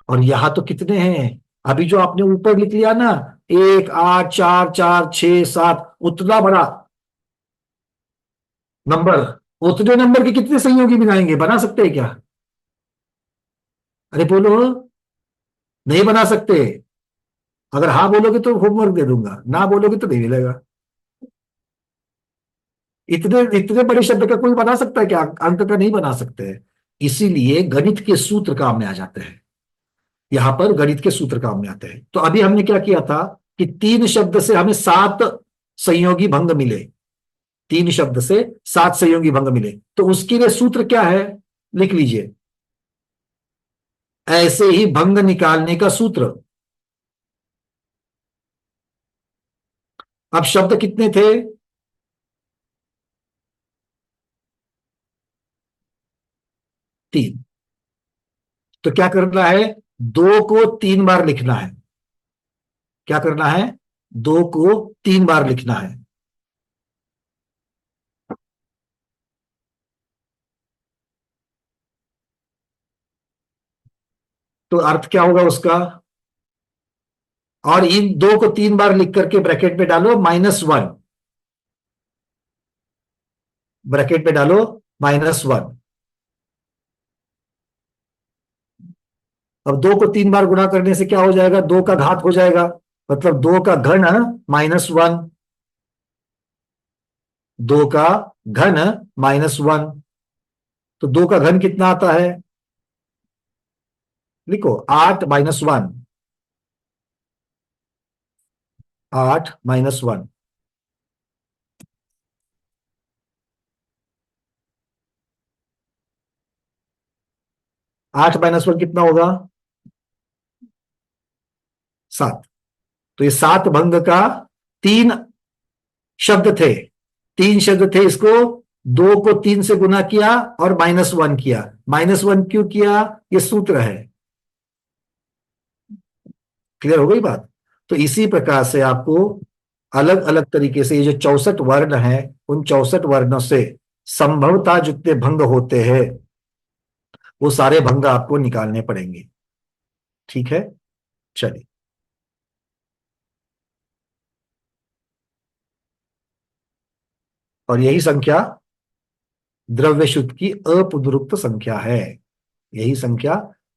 [SPEAKER 1] और यहां तो कितने हैं? अभी जो आपने ऊपर लिख लिया ना, 1 8 4 4 6 7, उतना बड़ा नंबर, उतने नंबर के कितने संयोगी बनाएंगे? बना सकते हैं क्या? अरे बोलो। नहीं बना सकते। अगर हाँ बोलोगे तो होमवर्क दे दूंगा, ना बोलोगे तो नहीं मिलेगा। इतने इतने बड़े शब्द का कोई बना सकता है क्या? अंक का नहीं बना सकते हैं। इसीलिए गणित के सूत्र काम में आ जाते हैं। यहां पर गणित के सूत्र काम में आते हैं। तो अभी हमने क्या किया था कि तीन शब्द से हमें सात संयोगी भंग मिले। तीन शब्द से सात संयोगी भंग मिले, तो उसके लिए सूत्र क्या है? लिख लीजिए, ऐसे ही भंग निकालने का सूत्र। अब शब्द कितने थे? तीन। तो क्या करना है? दो को तीन बार लिखना है। क्या करना है? दो को तीन बार लिखना है। तो अर्थ क्या होगा उसका? और इन दो को तीन बार लिख करके ब्रैकेट में डालो -1। ब्रैकेट में डालो -1। अब दो को तीन बार गुणा करने से क्या हो जाएगा? दो का घात हो जाएगा, मतलब 2 का घन -1, 2 का घन -1, तो 2 का घन कितना आता है? लिखो 8 - 1, 8 - 1, 8 - 1 कितना होगा? 7। तो ये 7 भंग का 3 शब्द थे, 3 शब्द थे। इसको 2 को 3 से गुना किया और -1 किया। -1 क्यों किया? ये सूत्र है। क्लियर हो गई बात? तो इसी प्रकार से आपको अलग अलग तरीके से ये जो 64 वर्ण हैं, उन 64 वर्णों से संभवतः जितने भंग होते हैं वो सारे भंग आपको निकालने पड़ेंगे। ठीक है, चलिए। और यही संख्या द्रव्यश्रुत की अपुनरुक्त संख्या है। यही संख्या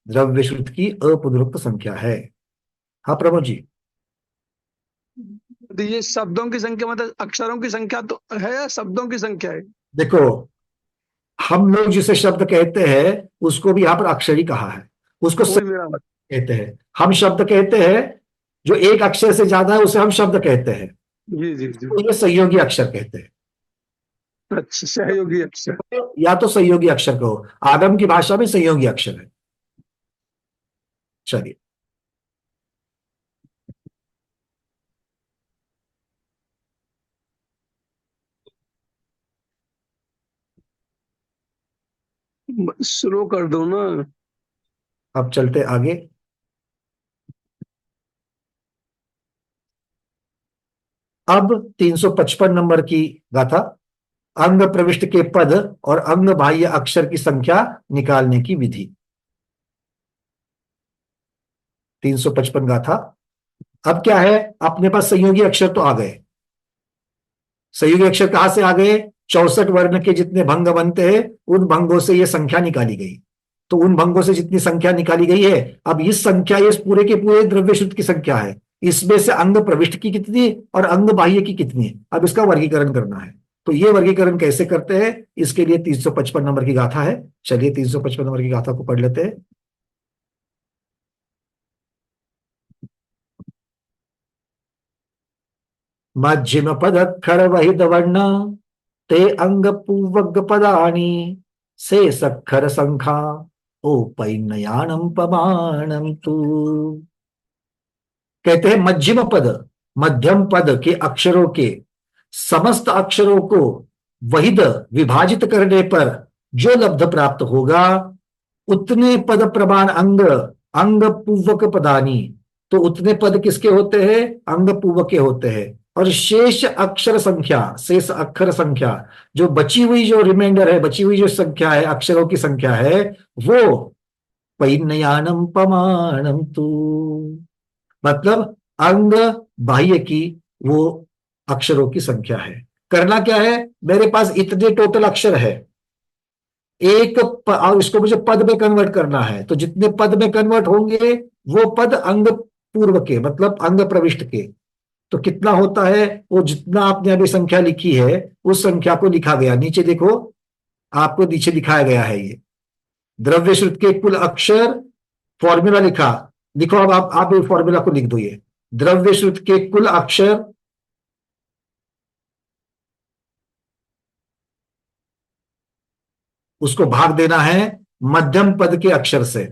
[SPEAKER 1] द्रव्यश्रुत की अपुनरुक्त संख्या है। हाँ प्रमोद जी।
[SPEAKER 4] तो ये शब्दों की संख्या मतलब अक्षरों की संख्या तो है या शब्दों की संख्या है?
[SPEAKER 1] देखो, हम लोग जिसे शब्द कहते हैं उसको भी यहां पर अक्षर ही कहा है, उसको
[SPEAKER 4] वही मेरा मत।
[SPEAKER 1] कहते हैं। हम शब्द कहते हैं जो एक अक्षर से ज्यादा है उसे हम शब्द कहते हैं,
[SPEAKER 4] जी जी जी।
[SPEAKER 1] तो ये सहयोगी अक्षर कहते हैं।
[SPEAKER 4] अच्छा, सहयोगी अक्षर।
[SPEAKER 1] या तो सहयोगी अक्षर कहो, आगम की भाषा में सहयोगी अक्षर है। चलिए,
[SPEAKER 4] स्लो कर दो ना।
[SPEAKER 1] अब चलते आगे। अब 355 नंबर की गाथा, अंग प्रविष्ट के पद और अंग बाह्य अक्षर की संख्या निकालने की विधि। 355 गाथा। अब क्या है, अपने पास संयोगी अक्षर तो आ गए। संयोगी अक्षर कहां से आ गए? 64 वर्ण के जितने भंग बनते हैं उन भंगों से यह संख्या निकाली गई। तो उन भंगों से जितनी संख्या निकाली गई है, अब इस संख्या, इस पूरे के पूरे द्रव्यश्रुत की संख्या है। इसमें से अंग प्रविष्ट की कितनी और अंग बाह्य की कितनी, अब इसका वर्गीकरण करना है। तो ये वर्गीकरण कैसे करते हैं, इसके लिए 355 नंबर की गाथा है। चलिए 355 नंबर की गाथा को पढ़ लेते हैं। मध्यम पद अक्षर वहिद वर्ण ते अंग पूवग पदानी से सखर संख्या ओपैनयानम पमाणम तू। कहते हैं मध्यम पद, मध्यम पद के अक्षरों के समस्त अक्षरों को वहिद विभाजित करने पर जो लब्ध प्राप्त होगा उतने पद प्रमाण अंग अंग पूवक पदानी। तो उतने पद किसके होते हैं? अंग पूवक के होते हैं। और शेष अक्षर संख्या, शेष अक्षर संख्या, जो बची हुई जो रिमाइंडर है, बची हुई जो संख्या है, अक्षरों की संख्या है, वो पैनयानम पमाणम तू, मतलब अंग बाह्य की वो अक्षरों की संख्या है। करना क्या है, मेरे पास इतने टोटल अक्षर है, और इसको मुझे पद में कन्वर्ट करना है। तो जितने पद में कन्वर्ट होंगे वो पद अंग पूर्व के, मतलब अंग प्रविष्ट के। तो कितना होता है, वो जितना आपने अभी संख्या लिखी है उस संख्या को लिखा गया। नीचे देखो, आपको नीचे दिखाया गया है ये द्रव्य श्रुत के कुल अक्षर, फॉर्मूला लिखा। लिखो, अब आप ये फॉर्मूला को लिख दो। ये द्रव्य श्रुत के कुल अक्षर उसको भाग देना है मध्यम पद के अक्षर से,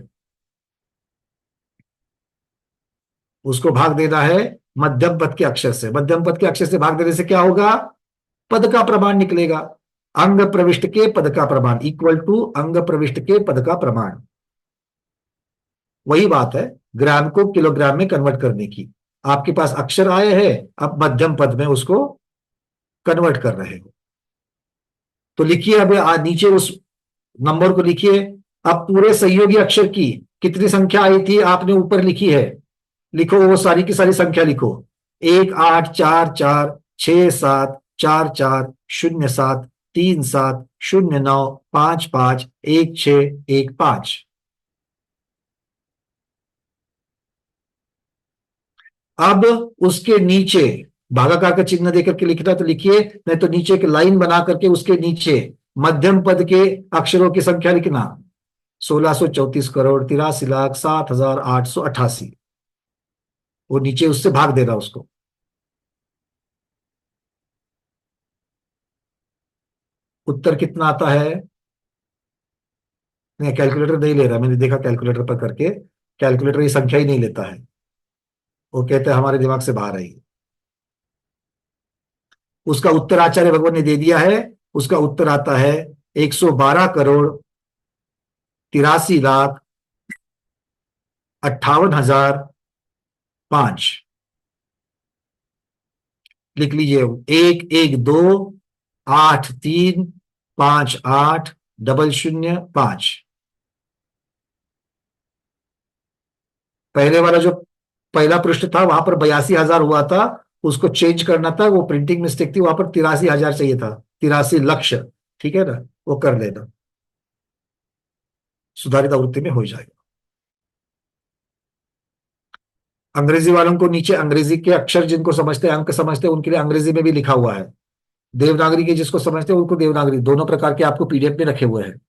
[SPEAKER 1] उसको भाग देना है मध्यम पद के अक्षर से। मध्यम पद के अक्षर से भाग देने से क्या होगा, पद का प्रमाण निकलेगा। अंग प्रविष्ट के पद का प्रमाण इक्वल टू अंग प्रविष्ट के पद का प्रमाण। वही बात है ग्राम को किलोग्राम में कन्वर्ट करने की। आपके पास अक्षर आए हैं, अब मध्यम पद में उसको कन्वर्ट कर रहे हो। तो लिखिए, अब नीचे उस नंबर को लिखिए। अब पूरे सहयोगी अक्षर की कितनी संख्या आई थी आपने ऊपर लिखी है, लिखो वो सारी की सारी संख्या लिखो। 1 8 4 4 6 7 3 7 0 9 5 5 1 6 1 5। अब उसके नीचे भागाकार का चिन्ह देकर के लिखना तो लिखिए, नहीं तो नीचे एक लाइन बना करके उसके नीचे मध्यम पद के अक्षरों की संख्या लिखना। 1634 करोड़ 83 लाख 7,888। वो नीचे उससे भाग देना उसको। उत्तर कितना आता है? नहीं, कैलकुलेटर नहीं ले रहा, मैंने देखा कैलकुलेटर पर करके, कैलकुलेटर ये संख्या ही नहीं लेता है, वो कहते हैं हमारे दिमाग से बाहर है ये। उसका उत्तर आचार्य भगवान ने दे दिया है। उसका उत्तर आता है 112 करोड़ 83 लाख 58,005। लिख लीजिए, 112 83 58 005। पहले वाला जो पहला पृष्ठ था वहां पर 82,000 हुआ था, उसको चेंज करना था, वो प्रिंटिंग मिस्टेक थी, वहां पर 83,000 चाहिए था, 83 लक्ष। ठीक है ना, वो कर लेना, सुधारित आवृत्ति में हो जाएगा। अंग्रेजी वालों को नीचे अंग्रेजी के अक्षर जिनको समझते हैं, अंक समझते हैं, उनके लिए अंग्रेजी में भी लिखा हुआ है। देवनागरी के जिसको समझते हैं उनको देवनागरी, दोनों प्रकार के आपको पीडीएफ में रखे हुए हैं।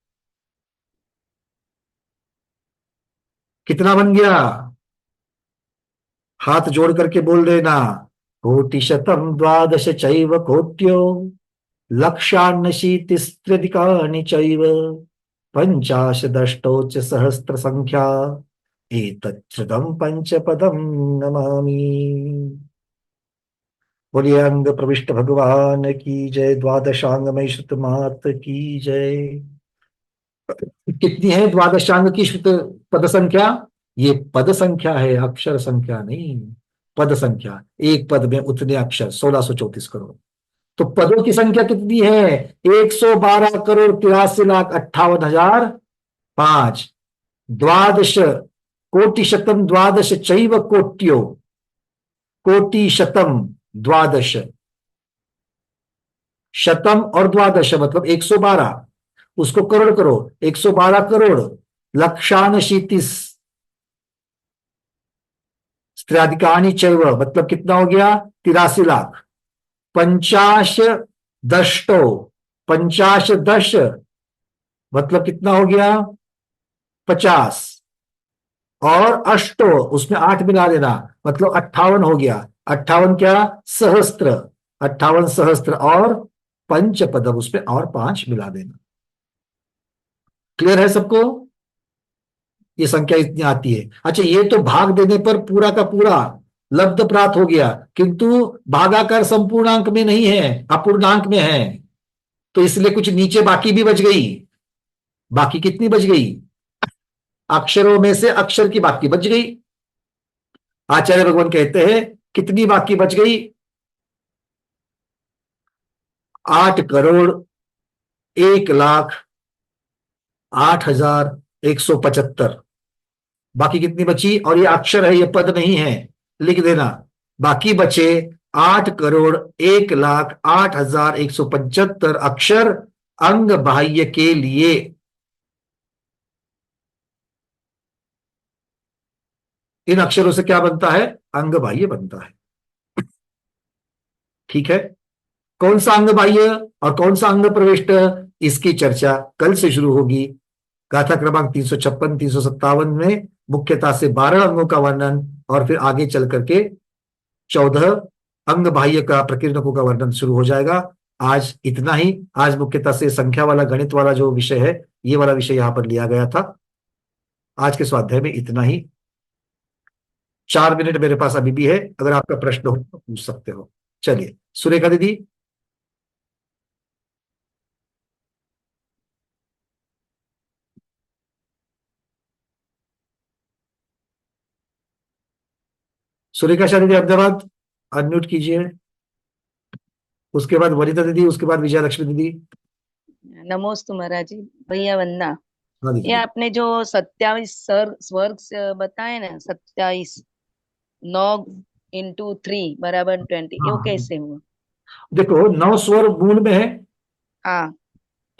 [SPEAKER 1] कितना बन गया? हाथ जोड़ करके बोल देना। 1,00,00,000 12 चैव कोट्यो लक्षान्नशीतिस्त्र्यधिकानि चैव पंचाशदष्टोच सहस्त्र संख्या एतच्छ्रुतं पंचपदं नमामि। बोलिए अंग प्रविष्ट भगवान की जय, द्वादशांग में श्रुत मात की जय। कितनी है द्वादशांग की श्रुत पद संख्या? ये पद संख्या है, अक्षर संख्या नहीं। पद संख्या, एक पद में उतने अक्षर, 1634 करोड़। तो पदों की संख्या कितनी है? 112 करोड़ 83 लाख 58,005। द्वादश कोटि शतम द्वादश चैव कोट्यो, कोटि शतम द्वादश, शतम और द्वादश मतलब 112, उसको करोड़ करो, 112 करोड़ लक्षानशीतिस स्त्र्याधिकानि चैव मतलब कितना हो गया? 83 लाख। 50 दष्टो, 50 दश मतलब कितना हो गया? 50, और अष्टो उसमें 8 मिला देना मतलब 58 हो गया। 58 क्या? सहस्त्र, 58 सहस्त्र, और पंचपदम उसमें और 5 मिला देना। क्लियर है सबको? ये संख्या इतनी आती है। अच्छा, ये तो भाग देने पर पूरा का पूरा लब्ध प्राप्त हो गया, किंतु भागाकार संपूर्णांक में नहीं है, अपूर्णांक में है, तो इसलिए कुछ नीचे बाकी भी बच गई। बाकी कितनी बच गई? अक्षरों में से अक्षर की बाकी बच गई। आचार्य भगवान कहते हैं कितनी बाकी बच गई? 8,01,08,175। बाकी कितनी बची? और ये अक्षर है, ये पद नहीं है, लिख देना। बाकी बचे 8,01,08,175 अक्षर अंग बाह्य के लिए। इन अक्षरों से क्या बनता है? अंग बाह्य बनता है। ठीक है, कौन सा अंग बाह्य और कौन सा अंग प्रविष्ट, इसकी चर्चा कल से शुरू होगी। गाथा क्रमांक 356 357 में मुख्यता से 12 अंगों का वर्णन, और फिर आगे चल करके 14 अंग बाह्य का प्रकीर्णकों का वर्णन शुरू हो जाएगा। आज इतना ही। आज मुख्यता से संख्या वाला, गणित वाला जो विषय है, ये वाला विषय यहां पर लिया गया था। आज के स्वाध्याय में इतना ही। 4 मिनट मेरे पास अभी भी है, अगर आपका प्रश्न हो तो पूछ सकते हो। चलिए, सुरेखा दीदी। सुरेखा शाह दीदी अहमदाबाद, अनम्यूट कीजिए। उसके बाद वनिता दीदी, उसके बाद विजया लक्ष्मी दीदी।
[SPEAKER 5] नमोस्तु महाराज जी। भैया वंदना।
[SPEAKER 1] हाँ
[SPEAKER 5] ये
[SPEAKER 1] दीदी।
[SPEAKER 5] आपने जो 27 स्वर्ग से बताए ना, 27 9 इंटू 3 बराबर 20, वो
[SPEAKER 1] हाँ,
[SPEAKER 5] कैसे हुआ?
[SPEAKER 1] देखो 9 स्वर मूल में है,
[SPEAKER 5] हाँ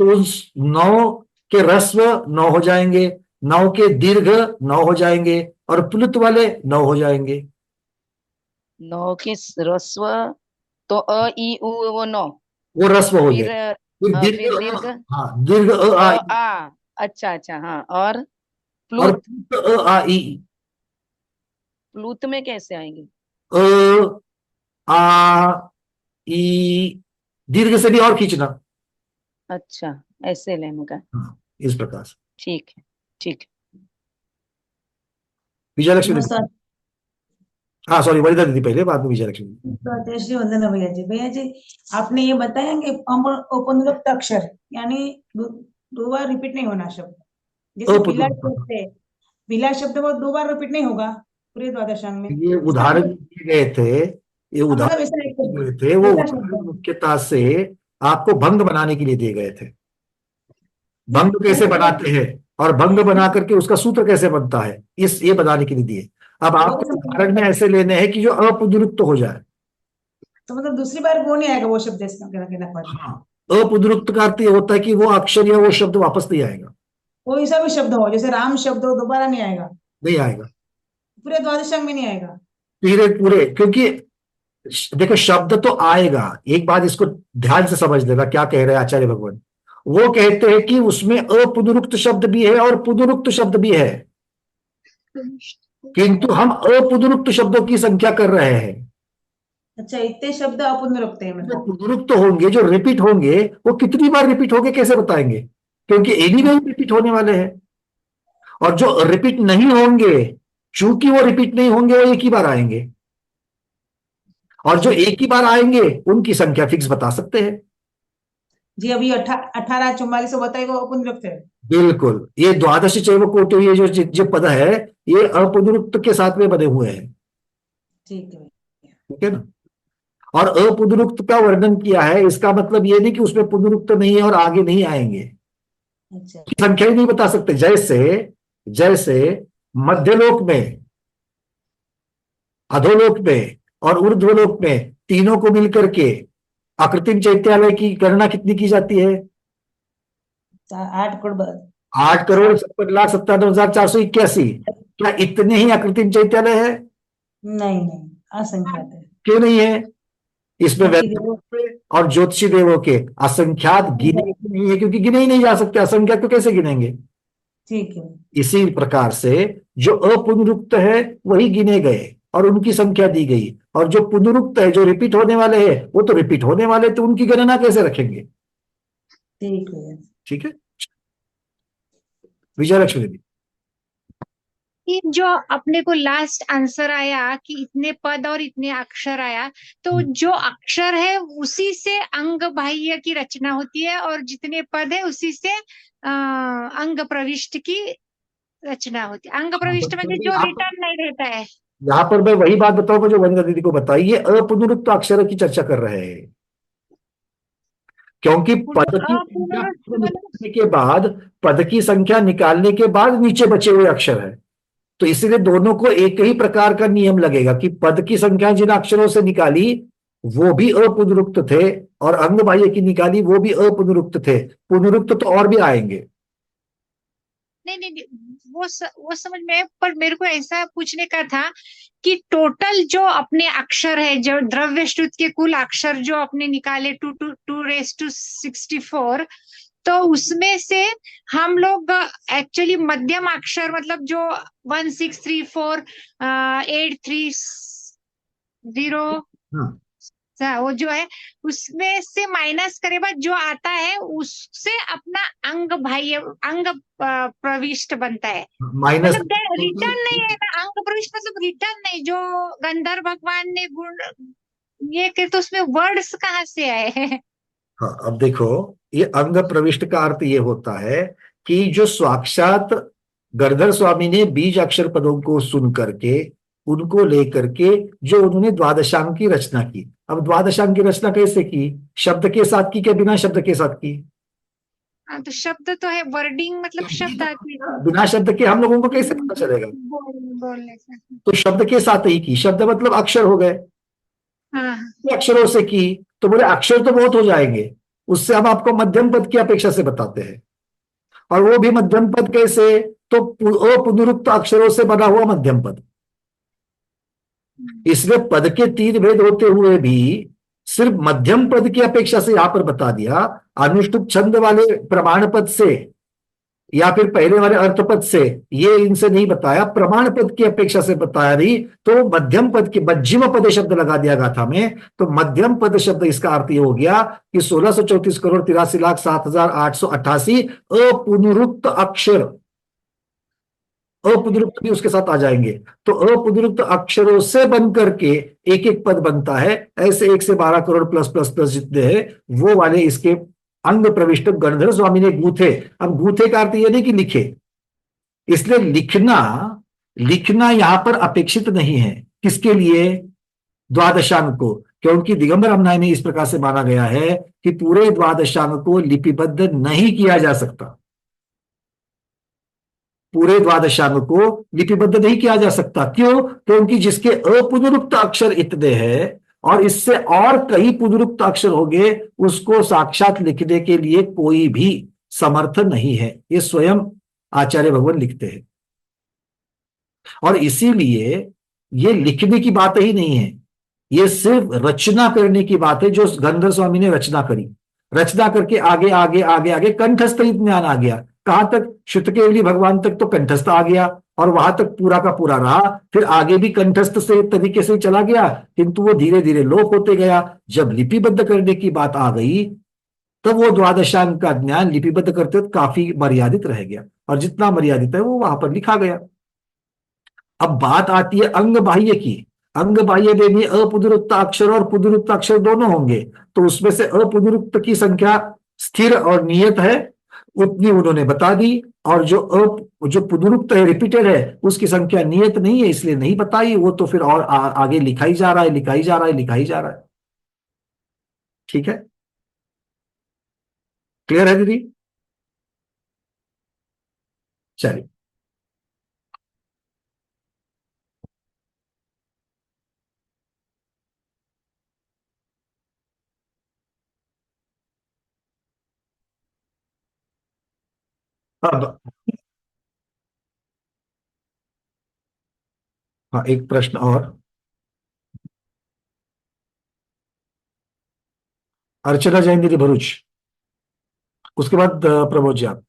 [SPEAKER 1] तो उस 9 के ह्रस्व 9 हो जाएंगे, 9 के दीर्घ 9 हो जाएंगे, और प्लुत वाले 9 हो जाएंगे।
[SPEAKER 5] नौ के रस्व, तो अ ई उ वो नौ,
[SPEAKER 1] वो रस्व हो
[SPEAKER 5] फिर
[SPEAKER 1] गया। फिर दीर्घ
[SPEAKER 5] फिर दीर्घ
[SPEAKER 1] हाँ, दीर्घ आ ई।
[SPEAKER 5] आ, अच्छा अच्छा हाँ, और
[SPEAKER 1] और
[SPEAKER 5] प्लूत,
[SPEAKER 1] प्लूत आ ई।
[SPEAKER 5] प्लूत में कैसे आएंगे?
[SPEAKER 1] अ आ ई, दीर्घ से भी और खींचना।
[SPEAKER 5] अच्छा, ऐसे लेने का।
[SPEAKER 1] हाँ, इस प्रकार से।
[SPEAKER 5] ठीक है, ठीक है।
[SPEAKER 1] विजयलक्ष्मी दीदी।
[SPEAKER 3] नमस्कार।
[SPEAKER 1] हाँ सॉरी, वनिता दीदी पहले, बाद में विजयलक्ष्मी दीदी।
[SPEAKER 3] तो जय श्री वंदना भैया जी। भैया जी, आपने ये बताया कि उपनिरुक्त अक्षर यानी दो बार रिपीट नहीं होना शब्द। जैसे बिला
[SPEAKER 1] अपुरुष।
[SPEAKER 3] शब्द है, बिला शब्द वो दो बार रिपीट नहीं होगा पूरे द्वादशांग में।
[SPEAKER 1] ये
[SPEAKER 3] इसका
[SPEAKER 1] उदाहरण
[SPEAKER 3] मतलब
[SPEAKER 1] दिए गए थे, ये
[SPEAKER 3] मतलब
[SPEAKER 1] उदाहरण
[SPEAKER 3] ऐसा एक
[SPEAKER 1] दिए गए थे, वो
[SPEAKER 3] ऐसा शब्द
[SPEAKER 1] उदाहरण
[SPEAKER 3] है।
[SPEAKER 1] मुख्यतः से आपको भंग बनाने के लिए दिए गए थे।
[SPEAKER 3] नहीं,
[SPEAKER 1] भंग कैसे बनाते हैं और भंग बना करके उसका सूत्र कैसे बनता है, इस ये बताने के लिए दिए। अब
[SPEAKER 3] वो तो
[SPEAKER 1] आपको
[SPEAKER 3] समझ में
[SPEAKER 1] उदाहरण में
[SPEAKER 3] आता है।
[SPEAKER 1] ऐसे लेने हैं कि जो अपुनरुक्त हो जाए।
[SPEAKER 3] तो मतलब दूसरी बार वो नहीं आएगा वो शब्द इसका कहना के बाद।
[SPEAKER 1] हाँ, अपुनरुक्त का अर्थ ये होता है कि वो अक्षर या वो शब्द वापस नहीं आएगा।
[SPEAKER 3] कोई सा भी शब्द हो, जैसे राम शब्द हो, दोबारा नहीं आएगा,
[SPEAKER 1] नहीं आएगा
[SPEAKER 3] पूरे द्वादशांग में नहीं आएगा।
[SPEAKER 1] पूरे पूरे, क्योंकि देखो शब्द तो आएगा। एक बात इसको ध्यान से समझ लेना, क्या कह रहे हैं आचार्य भगवान। वो कहते हैं कि उसमें अपुनरुक्त शब्द भी है और पुनरुक्त शब्द भी है, किंतु हम अपुनरुक्त शब्दों की संख्या कर रहे हैं।
[SPEAKER 3] अच्छा, इतने शब्द अपुनरुक्त है
[SPEAKER 1] जो
[SPEAKER 3] मतलब।
[SPEAKER 1] पुनरुक्त होंगे, जो रिपीट होंगे, वो कितनी बार रिपीट होंगे कैसे बताएंगे, क्योंकि एनी में रिपीट होने वाले हैं। और जो रिपीट नहीं होंगे, चूंकि वो रिपीट नहीं होंगे, वो एक ही बार आएंगे। और जो एक ही बार आएंगे उनकी संख्या फिक्स बता सकते हैं।
[SPEAKER 3] जी, अभी 18 44 बताए वो अपुनरुक्त है।
[SPEAKER 1] बिल्कुल, ये द्वादश चैव कोटि, ये जो जो पद है, ये अपुनरुक्त के साथ में बने हुए हैं।
[SPEAKER 3] ठीक है।
[SPEAKER 1] ठीक है ना। और अपुनरुक्त का वर्णन किया है, इसका मतलब ये नहीं कि उसमें पुनरुक्त नहीं है और आगे नहीं आएंगे,
[SPEAKER 3] अच्छा।
[SPEAKER 1] संख्या ही नहीं बता सकते। जैसे जैसे मध्यलोक में, अधोलोक में और ऊर्ध्वलोक में, तीनों को मिलकर के अकृत्रिम चैत्यालय की गणना कितनी की जाती है?
[SPEAKER 3] 8 करोड़
[SPEAKER 1] 8,56,57,481। क्या इतने ही अकृत्रिम चैत्यालय है?
[SPEAKER 3] नहीं नहीं, असंख्यात है।
[SPEAKER 1] क्यों नहीं है? इसमें
[SPEAKER 3] क्योंकि देखो,
[SPEAKER 1] वैदिक और ज्योतिषी देवों के असंख्यात गिने ही नहीं है, क्योंकि गिने ही नहीं जा सकते, असंख्यात तो कैसे गिनेंगे।
[SPEAKER 3] ठीक है।
[SPEAKER 1] इसी प्रकार से जो अपुनरुक्त है वही गिने गए और उनकी संख्या दी गई, और जो पुनरुक्त है, जो रिपीट होने वाले हैं, वो तो रिपीट होने वाले, तो उनकी गणना कैसे रखेंगे।
[SPEAKER 3] ठीक है।
[SPEAKER 1] ठीक है। विजयलक्ष्मी देवी।
[SPEAKER 2] ये जो अपने को लास्ट आंसर आया कि इतने पद और इतने अक्षर आया, तो जो अक्षर है उसी से अंग बाह्य की रचना होती है और जितने पद है उसी से अंग प्रविष्ट की रचना होती है। अंग प्रविष्ट मतलब जो रिटर्न नहीं रहता है।
[SPEAKER 1] यहाँ पर मैं वही बात बताऊंगा जो वनिता दीदी को बताई, ये अपुनरुक्त अक्षर की चर्चा कर रहे हैं, क्योंकि पद की संख्या निकालने के बाद, पद की संख्या निकालने के बाद नीचे बचे हुए अक्षर है, तो इसीलिए दोनों को एक ही प्रकार का नियम लगेगा कि पद की संख्या जिन अक्षरों से निकाली वो भी अपुनरुक्त थे, और अंग बाह्य की निकाली वो भी अपुनरुक्त थे। पुनरुक्त तो और भी आएंगे।
[SPEAKER 2] नहीं नहीं नहीं, वो समझ में है, पर मेरे को ऐसा पूछने का था कि टोटल जो अपने अक्षर है, जो द्रव्य श्रुत के कुल अक्षर जो अपने निकाले 2 to 64, तो उसमें से हम लोग एक्चुअली मध्यम अक्षर मतलब जो 1634 8330
[SPEAKER 1] हाँ,
[SPEAKER 2] वो जो है उसमें से माइनस करे बाद जो आता है उससे अपना अंग बाह्य अंग प्रविष्ट बनता है।
[SPEAKER 1] माइनस।
[SPEAKER 2] मतलब रिटर्न नहीं है ना, अंग प्रविष्ट मतलब रिटर्न नहीं। जो गंधर्व भगवान ने गुण ये के, तो उसमें वर्ड्स कहाँ से आए हैं?
[SPEAKER 1] हाँ, अब देखो, ये अंग प्रविष्ट का अर्थ ये होता है कि जो साक्षात गणधर स्वामी ने बीज अक्षर पदों को सुन करके, उनको लेकर के जो उन्होंने द्वादशांग की रचना की। अब द्वादशांग की रचना कैसे की? शब्द के साथ की, क्या बिना शब्द के साथ की?
[SPEAKER 2] तो शब्द तो है, वर्डिंग मतलब शब्द आती है।
[SPEAKER 1] बिना शब्द के हम लोगों को कैसे पता चलेगा?
[SPEAKER 2] बोलने से।
[SPEAKER 1] तो शब्द के साथ ही की, शब्द मतलब अक्षर हो गए,
[SPEAKER 2] हाँ
[SPEAKER 1] अक्षरों से की, तो बोले अक्षर तो बहुत हो जाएंगे, उससे हम आपको मध्यम पद की अपेक्षा से बताते हैं। और वो भी मध्यम पद कैसे? तो अपुनरुक्त अक्षरों से बना हुआ मध्यम पद। इसलिए पद के तीन भेद होते हुए भी सिर्फ मध्यम पद की अपेक्षा से यहां पर बता दिया, अनुष्टुप छंद वाले प्रमाण पद से या फिर पहले वाले अर्थ पद से, ये इनसे नहीं बताया, प्रमाण पद की अपेक्षा से बताया नहीं, तो मध्यम पद के मध्यम पद शब्द लगा दिया गाथा में। तो मध्यम पद शब्द इसका अर्थ ये हो गया कि 1634 करोड़ 83 लाख 7,888 अपुनरुक्त अक्षर, अपुनरुक्त भी उसके साथ आ जाएंगे, तो अपुनरुक्त अक्षरों से बन करके एक एक पद बनता है। ऐसे 1 से 12 करोड़ प्लस प्लस प्लस जितने हैं वो वाले इसके अंग प्रविष्ट गणधर स्वामी ने गूथे। अब गूथे का अर्थ यह नहीं कि लिखे, इसलिए लिखना लिखना यहां पर अपेक्षित नहीं है। किसके लिए? द्वादशांग को, क्योंकि दिगंबर हमनाय में इस प्रकार से माना गया है कि पूरे द्वादशांग को लिपिबद्ध नहीं किया जा सकता, पूरे द्वादशांग को लिपिबद्ध नहीं किया जा सकता। क्यों? क्योंकि जिसके अपुनरुक्त अक्षर इतने हैं और इससे और कई पुनरुक्त अक्षर होंगे, उसको साक्षात लिखने के लिए कोई भी समर्थ नहीं है। ये स्वयं आचार्य भगवान लिखते हैं। और इसीलिए ये लिखने की बात ही नहीं है, ये सिर्फ रचना करने की बात है, जो गंधर्व स्वामी ने रचना करी। रचना करके आगे आगे आगे आगे कंठस्थ ज्ञान आ गया। कहां तक? श्रुतकेवली भगवान तक तो कंठस्थ आ गया और वहां तक पूरा का पूरा रहा, फिर आगे भी कंठस्थ से तरीके से चला गया, किंतु वो धीरे धीरे लोप होते गया। जब लिपिबद्ध करने की बात आ गई तब वो द्वादशांग का ज्ञान लिपिबद्ध करते वक्त काफी मर्यादित रह गया, और जितना मर्यादित है वो वहां पर लिखा गया। अब बात आती है अंग बाह्य की। अंग बाह्य में भी अपुनरुक्त अक्षर और पुनरुक्त अक्षर दोनों होंगे, तो उसमें से अपुनरुक्त की संख्या स्थिर और नियत है, उतनी उन्होंने बता दी, और जो पुनरुक्त है, रिपीटेड है, उसकी संख्या नियत नहीं है, इसलिए नहीं बताई। वो तो फिर और आगे लिखाई जा रहा है, लिखाई जा रहा है, लिखाई जा रहा है। ठीक है, क्लियर है दीदी? चलिए, अब हाँ, एक प्रश्न और। अर्चना जैन दीदी भरूच, उसके बाद प्रमोद जी आप।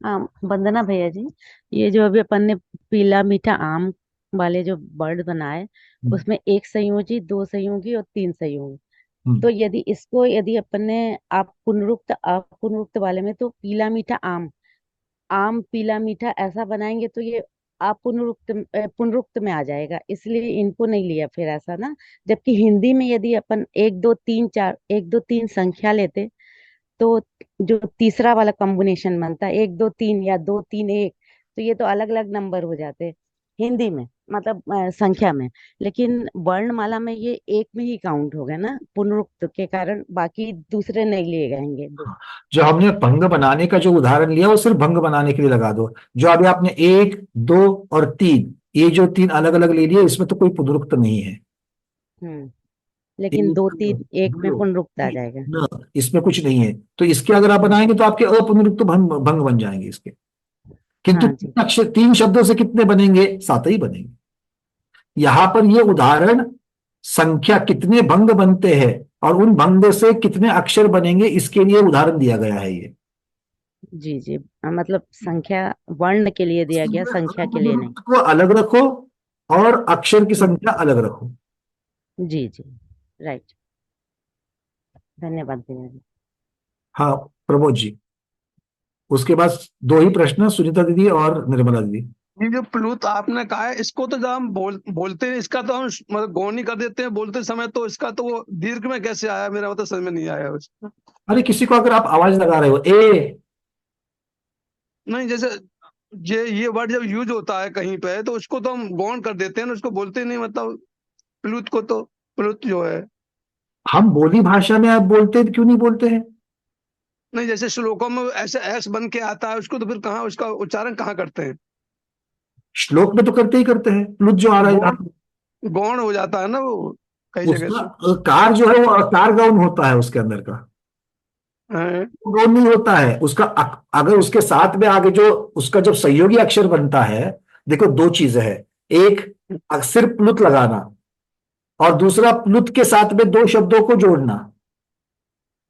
[SPEAKER 6] हाँ वंदना भैया जी, ये जो अभी अपन ने पीला मीठा आम वाले जो वर्ड बनाए, उसमें एक संयोजी, दो संयोगी और तीन संयोगी। तो यदि अपन ने आप पुनरुक्त वाले में तो पीला मीठा आम, आम पीला मीठा ऐसा बनाएंगे तो ये आप पुनरुक्त में आ जाएगा, इसलिए इनको नहीं लिया फिर ऐसा ना। जबकि हिंदी में यदि अपन 1 2 3 4 1 2 3 संख्या लेते तो जो तीसरा वाला कॉम्बिनेशन बनता है 1 2 3 या 2 3 1, तो ये तो अलग अलग नंबर हो जाते हिंदी में, मतलब संख्या में। लेकिन वर्णमाला में ये एक में ही काउंट हो गया ना पुनरुक्त के कारण, बाकी दूसरे नहीं लिए जाएंगे।
[SPEAKER 1] जो हमने भंग बनाने का जो उदाहरण लिया वो सिर्फ भंग बनाने के लिए लगा दो। जो अभी आपने 1 2 और 3, ये जो 3 अलग अलग ले लिए, इसमें तो कोई पुनरुक्त नहीं है।
[SPEAKER 6] लेकिन 2 3 1 में
[SPEAKER 1] दो,
[SPEAKER 6] पुनरुक्त आ जाएगा
[SPEAKER 1] ना, इसमें कुछ नहीं है। तो इसके अगर आप बनाएंगे तो आपके अपुनरुक्त भंग बन जाएंगे इसके। किंतु
[SPEAKER 6] हाँ जी।
[SPEAKER 1] 3 शब्दों से कितने बनेंगे? 7 ही बनेंगे। यहां पर ये उदाहरण संख्या कितने भंग बनते हैं और उन भंग से कितने अक्षर बनेंगे, इसके लिए उदाहरण दिया गया है। ये
[SPEAKER 6] जी जी, मतलब संख्या वर्ण के लिए दिया गया, संख्या के लिए नहीं।
[SPEAKER 1] को अलग रखो और अक्षर की संख्या अलग रखो।
[SPEAKER 6] जी जी, राइट, धन्यवाद भैया जी।
[SPEAKER 1] हाँ प्रमोद जी, उसके बाद 2 ही प्रश्न, सुनीता दीदी और निर्मला दीदी।
[SPEAKER 4] ये जो प्लूत आपने कहा है, इसको तो जब हम बोलते हैं, इसका तो हम मतलब गौण ही कर देते हैं बोलते समय, तो इसका तो वो दीर्घ में कैसे आया, मेरा मतलब समझ में नहीं आया उसका।
[SPEAKER 1] अरे किसी को अगर आप आवाज लगा रहे हो
[SPEAKER 4] नहीं, जैसे ये वर्ड जब यूज होता है कहीं पे तो उसको तो हम गौण कर देते हैं ना, उसको बोलते नहीं, मतलब प्लूत को तो प्लूत जो है।
[SPEAKER 1] हम बोली भाषा में आप बोलते हैं, क्यों नहीं बोलते हैं?
[SPEAKER 4] नहीं, जैसे श्लोकों में ऐसे एस बन के आता है, उसको तो फिर कहाँ उसका उच्चारण कहाँ करते हैं?
[SPEAKER 1] श्लोक में तो करते ही करते हैं। प्लुत जो आ रहा है यहाँ,
[SPEAKER 4] गौण हो जाता है ना वो कई जगह
[SPEAKER 1] उसका
[SPEAKER 4] से।
[SPEAKER 1] अकार जो है वो अकार गौण होता है उसके अंदर का,
[SPEAKER 4] हैं?
[SPEAKER 1] गौण नहीं होता है उसका। अगर उसके साथ में आगे जो उसका जब सहयोगी अक्षर बनता है, देखो 2 चीजें हैं। एक सिर्फ प्लुत लगाना, और दूसरा प्लुत के साथ में दो शब्दों को जोड़ना।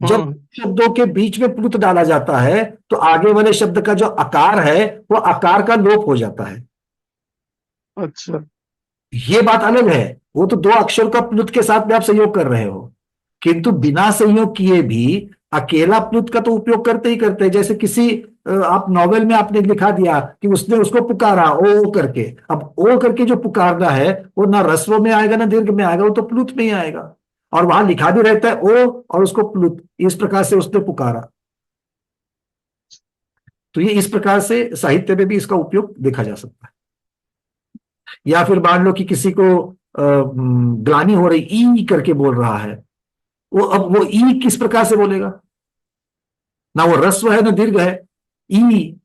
[SPEAKER 1] जब
[SPEAKER 4] हाँ।
[SPEAKER 1] शब्दों के बीच में प्लुत डाला जाता है तो आगे वाले शब्द का जो आकार है वो आकार का लोप हो जाता है।
[SPEAKER 4] अच्छा।
[SPEAKER 1] ये बात अलग है, वो तो दो अक्षर का प्लुत के साथ में आप संयोग कर रहे हो, किंतु बिना संयोग किए भी अकेला प्लुत का तो उपयोग करते ही करते हैं। जैसे किसी आप नॉवेल में आपने लिखा दिया कि उसने उसको पुकारा ओ करके, अब ओ करके जो पुकारना है वो ना ह्रस्व में आएगा ना दीर्घ में आएगा, वो तो प्लुत में ही आएगा, और वहां लिखा भी रहता है ओ और उसको प्लुत, इस प्रकार से उसने पुकारा। तो ये इस प्रकार से साहित्य में भी इसका उपयोग देखा जा सकता है। या फिर मान लो कि किसी को ग्लानि हो रही, ई करके बोल रहा है, वो अब वो ई किस प्रकार से बोलेगा, ना वो ह्रस्व है ना दीर्घ है, ई,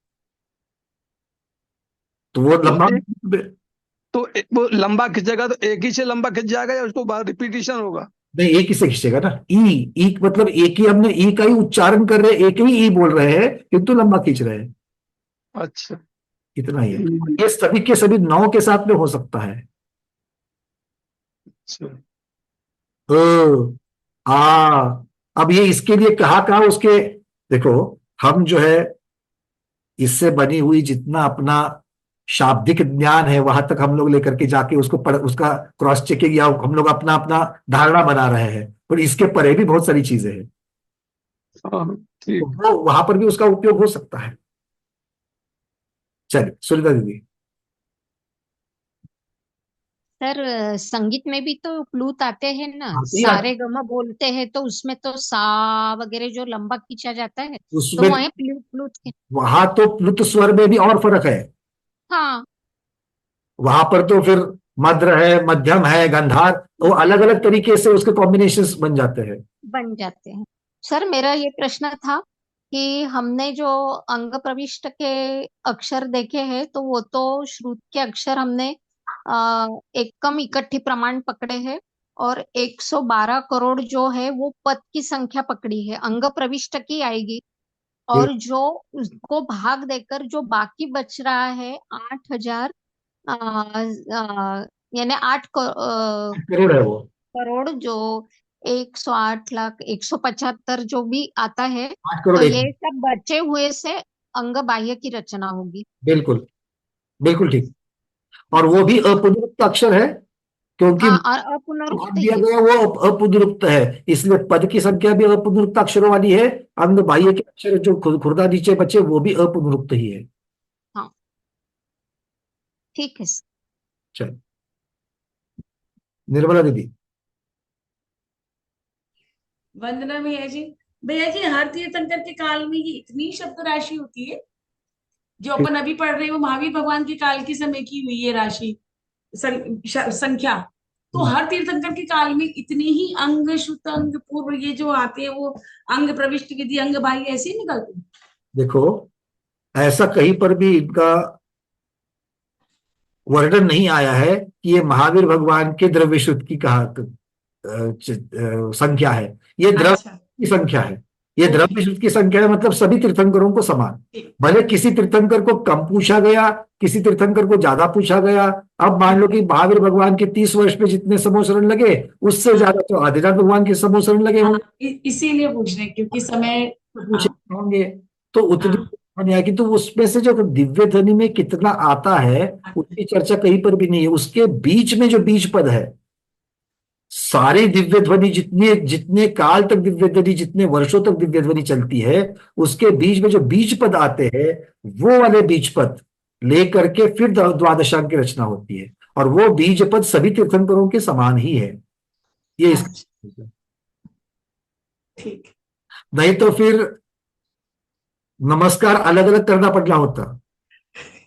[SPEAKER 1] तो वो लंबा।
[SPEAKER 4] वो लंबा खिंचेगा तो एक ही से लंबा खिंच जाएगा या उसको बाद रिपीटिशन होगा?
[SPEAKER 1] नहीं, एक ही से खींचेगा ना, ई, ई मतलब एक ही, हमने ई का ही उच्चारण कर रहे हैं, एक ही ई बोल रहे हैं किंतु लंबा खींच रहे हैं,
[SPEAKER 4] अच्छा।
[SPEAKER 1] इतना ही है। ये सभी के सभी नौ के साथ में हो सकता है।
[SPEAKER 4] अच्छा।
[SPEAKER 1] अ, आ, अब ये इसके लिए कहा उसके, देखो हम जो है इससे बनी हुई जितना अपना शाब्दिक ज्ञान है वहां तक हम लोग लेकर के जाके उसको उसका क्रॉस चेकिंग या हम लोग अपना अपना धारणा बना रहे हैं, और इसके परे भी बहुत सारी चीजें हैं,
[SPEAKER 4] हाँ
[SPEAKER 1] तो
[SPEAKER 4] ठीक।
[SPEAKER 1] वो वहां पर भी उसका उपयोग हो सकता है। चलिए सुनीता दीदी।
[SPEAKER 2] सर संगीत में भी तो फ्लूट आते हैं ना,
[SPEAKER 1] आते ही
[SPEAKER 2] सारे
[SPEAKER 1] आते,
[SPEAKER 2] गमा बोलते हैं तो उसमें तो सा वगैरह जो लंबा खींचा जाता है तो
[SPEAKER 1] उसमें
[SPEAKER 2] वह फ्लूट फ्लूट के।
[SPEAKER 1] वहां तो प्लुत स्वर में भी और फर्क है,
[SPEAKER 2] हाँ।
[SPEAKER 1] वहां पर तो फिर मध्र है, मध्यम है, गंधार, तो अलग अलग तरीके से उसके कॉम्बिनेशंस बन जाते हैं।
[SPEAKER 2] बन जाते हैं। सर मेरा ये प्रश्न था कि हमने जो अंग प्रविष्ट के अक्षर देखे हैं तो वो तो श्रुत के अक्षर हमने एक कम इकट्ठी प्रमाण पकड़े हैं, और 112 करोड़ जो है वो पद की संख्या पकड़ी है, अंग प्रविष्ट की आएगी।
[SPEAKER 1] एक
[SPEAKER 2] और जो उसको भाग देकर जो बाकी बच रहा है 8,000, यानी
[SPEAKER 1] करोड़ है वो,
[SPEAKER 2] करोड़ जो 108 लाख 175 जो भी आता है,
[SPEAKER 1] 8 करोड़
[SPEAKER 2] तो
[SPEAKER 1] एक,
[SPEAKER 2] ये सब बचे हुए से अंग बाह्य की रचना होगी।
[SPEAKER 1] बिल्कुल, बिल्कुल ठीक। और वो भी अपुनरुक्त अक्षर है, क्योंकि
[SPEAKER 2] हाँ, और
[SPEAKER 1] भाग
[SPEAKER 2] अपुनरुक्त
[SPEAKER 1] दिया
[SPEAKER 2] ही।
[SPEAKER 1] गया वो अपुनरुक्त है, इसलिए पद की संख्या भी अपुनरुक्त अक्षरों वाली है, अंग बाह्य
[SPEAKER 2] हाँ।
[SPEAKER 1] के अक्षर जो खुरदा नीचे बचे वो भी अपुनरुक्त ही है।
[SPEAKER 2] हाँ ठीक है सर।
[SPEAKER 1] चलो निर्मला दीदी।
[SPEAKER 3] वंदना भैया जी। भैया जी, हर तीर्थंकर के काल में ये इतनी शब्द राशि होती है? जो अपन अभी पढ़ रहे हैं वो महावीर भगवान के काल के समय की हुई है राशि, संख्या। तो हर तीर्थंकर के काल में इतनी ही अंग, शुद्ध अंग, पूर्व, ये जो आते हैं वो अंग प्रविष्ट विधि, अंग बाह्य, ऐसे ही निकलते हैं?
[SPEAKER 1] देखो ऐसा कहीं पर भी इनका वर्णन नहीं आया है कि ये महावीर भगवान के द्रव्य शुद्ध की संख्या है, ये द्रव्य
[SPEAKER 3] अच्छा।
[SPEAKER 1] की संख्या है, ये
[SPEAKER 3] ओके।
[SPEAKER 1] द्रव्य शुद्ध की संख्या है, मतलब सभी तीर्थंकरों को समान।
[SPEAKER 3] ठीक।
[SPEAKER 1] भले किसी तीर्थंकर को कम पूछा गया, किसी तीर्थंकर को ज्यादा पूछा गया। अब मान लो कि महावीर भगवान के 30 वर्ष में जितने समोसरण लगे उससे
[SPEAKER 3] हाँ।
[SPEAKER 1] ज्यादा तो आदिनाथ भगवान के समोसरण लगे
[SPEAKER 3] हाँ,
[SPEAKER 1] होंगे,
[SPEAKER 3] इसीलिए पूछ रहे हैं क्योंकि समय।
[SPEAKER 1] तो पूछे
[SPEAKER 3] हाँ।
[SPEAKER 1] होंगे, तो उतनी
[SPEAKER 3] हाँ।
[SPEAKER 1] ध्वनि आएगी। तो उसमें से जो दिव्य ध्वनि में कितना आता है उसकी चर्चा कहीं पर भी नहीं है। उसके बीच में जो बीज पद है, सारे दिव्य ध्वनि जितने जितने काल तक दिव्य ध्वनि, जितने वर्षों तक दिव्य ध्वनि चलती है, उसके बीच में जो बीज पद आते हैं वो वाले बीज पद लेकर के फिर द्वादशांग की रचना होती है, और वो बीज पद सभी तीर्थंकरों के समान ही है। ये
[SPEAKER 3] अच्छा।
[SPEAKER 1] इसका,
[SPEAKER 3] ठीक।
[SPEAKER 1] नहीं तो फिर नमस्कार अलग अलग करना पड़ना होता।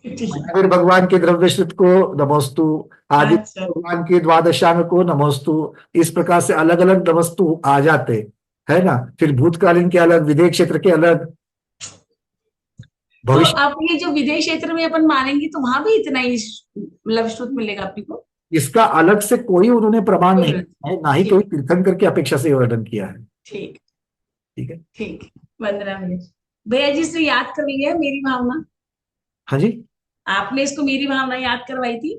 [SPEAKER 3] ठीक।
[SPEAKER 1] महावीर भगवान के द्रव्यश्रुत को नमोस्तु, आदि
[SPEAKER 3] अच्छा।
[SPEAKER 1] भगवान के द्वादशांग को नमोस्तु, इस प्रकार से अलग अलग नमस्तु आ जाते, है ना। फिर भूतकालीन के अलग, विदेह क्षेत्र के अलग,
[SPEAKER 3] तो
[SPEAKER 1] भविष्य,
[SPEAKER 3] अब ये जो विदेश क्षेत्र में अपन मानेंगे तो वहां भी इतना ही मतलब श्रुत मिलेगा अपने को?
[SPEAKER 1] इसका अलग से कोई उन्होंने प्रमाण नहीं दिया है, ना ही कोई
[SPEAKER 3] ठीक।
[SPEAKER 1] तीर्थंकर की अपेक्षा से वर्णन किया है।
[SPEAKER 3] ठीक।
[SPEAKER 1] ठीक है।
[SPEAKER 3] ठीक। वंदना भैया जी। भैया जी से याद कर लिया मेरी भावना।
[SPEAKER 1] हाँ जी।
[SPEAKER 3] आपने इसको मेरी भावना याद करवाई थी।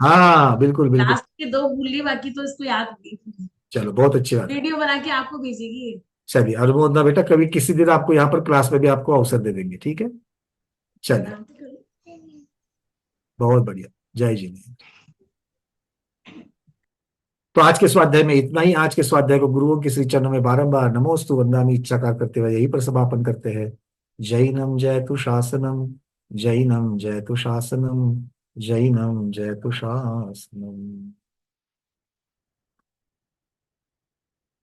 [SPEAKER 1] हाँ बिल्कुल बिल्कुल।
[SPEAKER 3] लास्ट के दो भूल ली, बाकी तो इसको याद होगी।
[SPEAKER 1] चलो बहुत अच्छी बात है।
[SPEAKER 3] वीडियो बना के आपको भेजेगी ये।
[SPEAKER 1] चलिए अनुमोदना बेटा, कभी किसी दिन आपको यहाँ पर क्लास में भी आपको अवसर दे देंगे, ठीक है। चलिए
[SPEAKER 3] प्रणाम तो करो।
[SPEAKER 1] बहुत बढ़िया। जय जी ने। तो आज के स्वाध्याय में इतना ही। आज के स्वाध्याय को गुरुओं के श्री चरणों में बारंबार नमोस्तु वंदनामि इच्छाकार करते हुए यही पर समापन करते हैं। जैनम जयतु शासनम, जैनम जयतु शासनम, जैनम जयतु शासनम।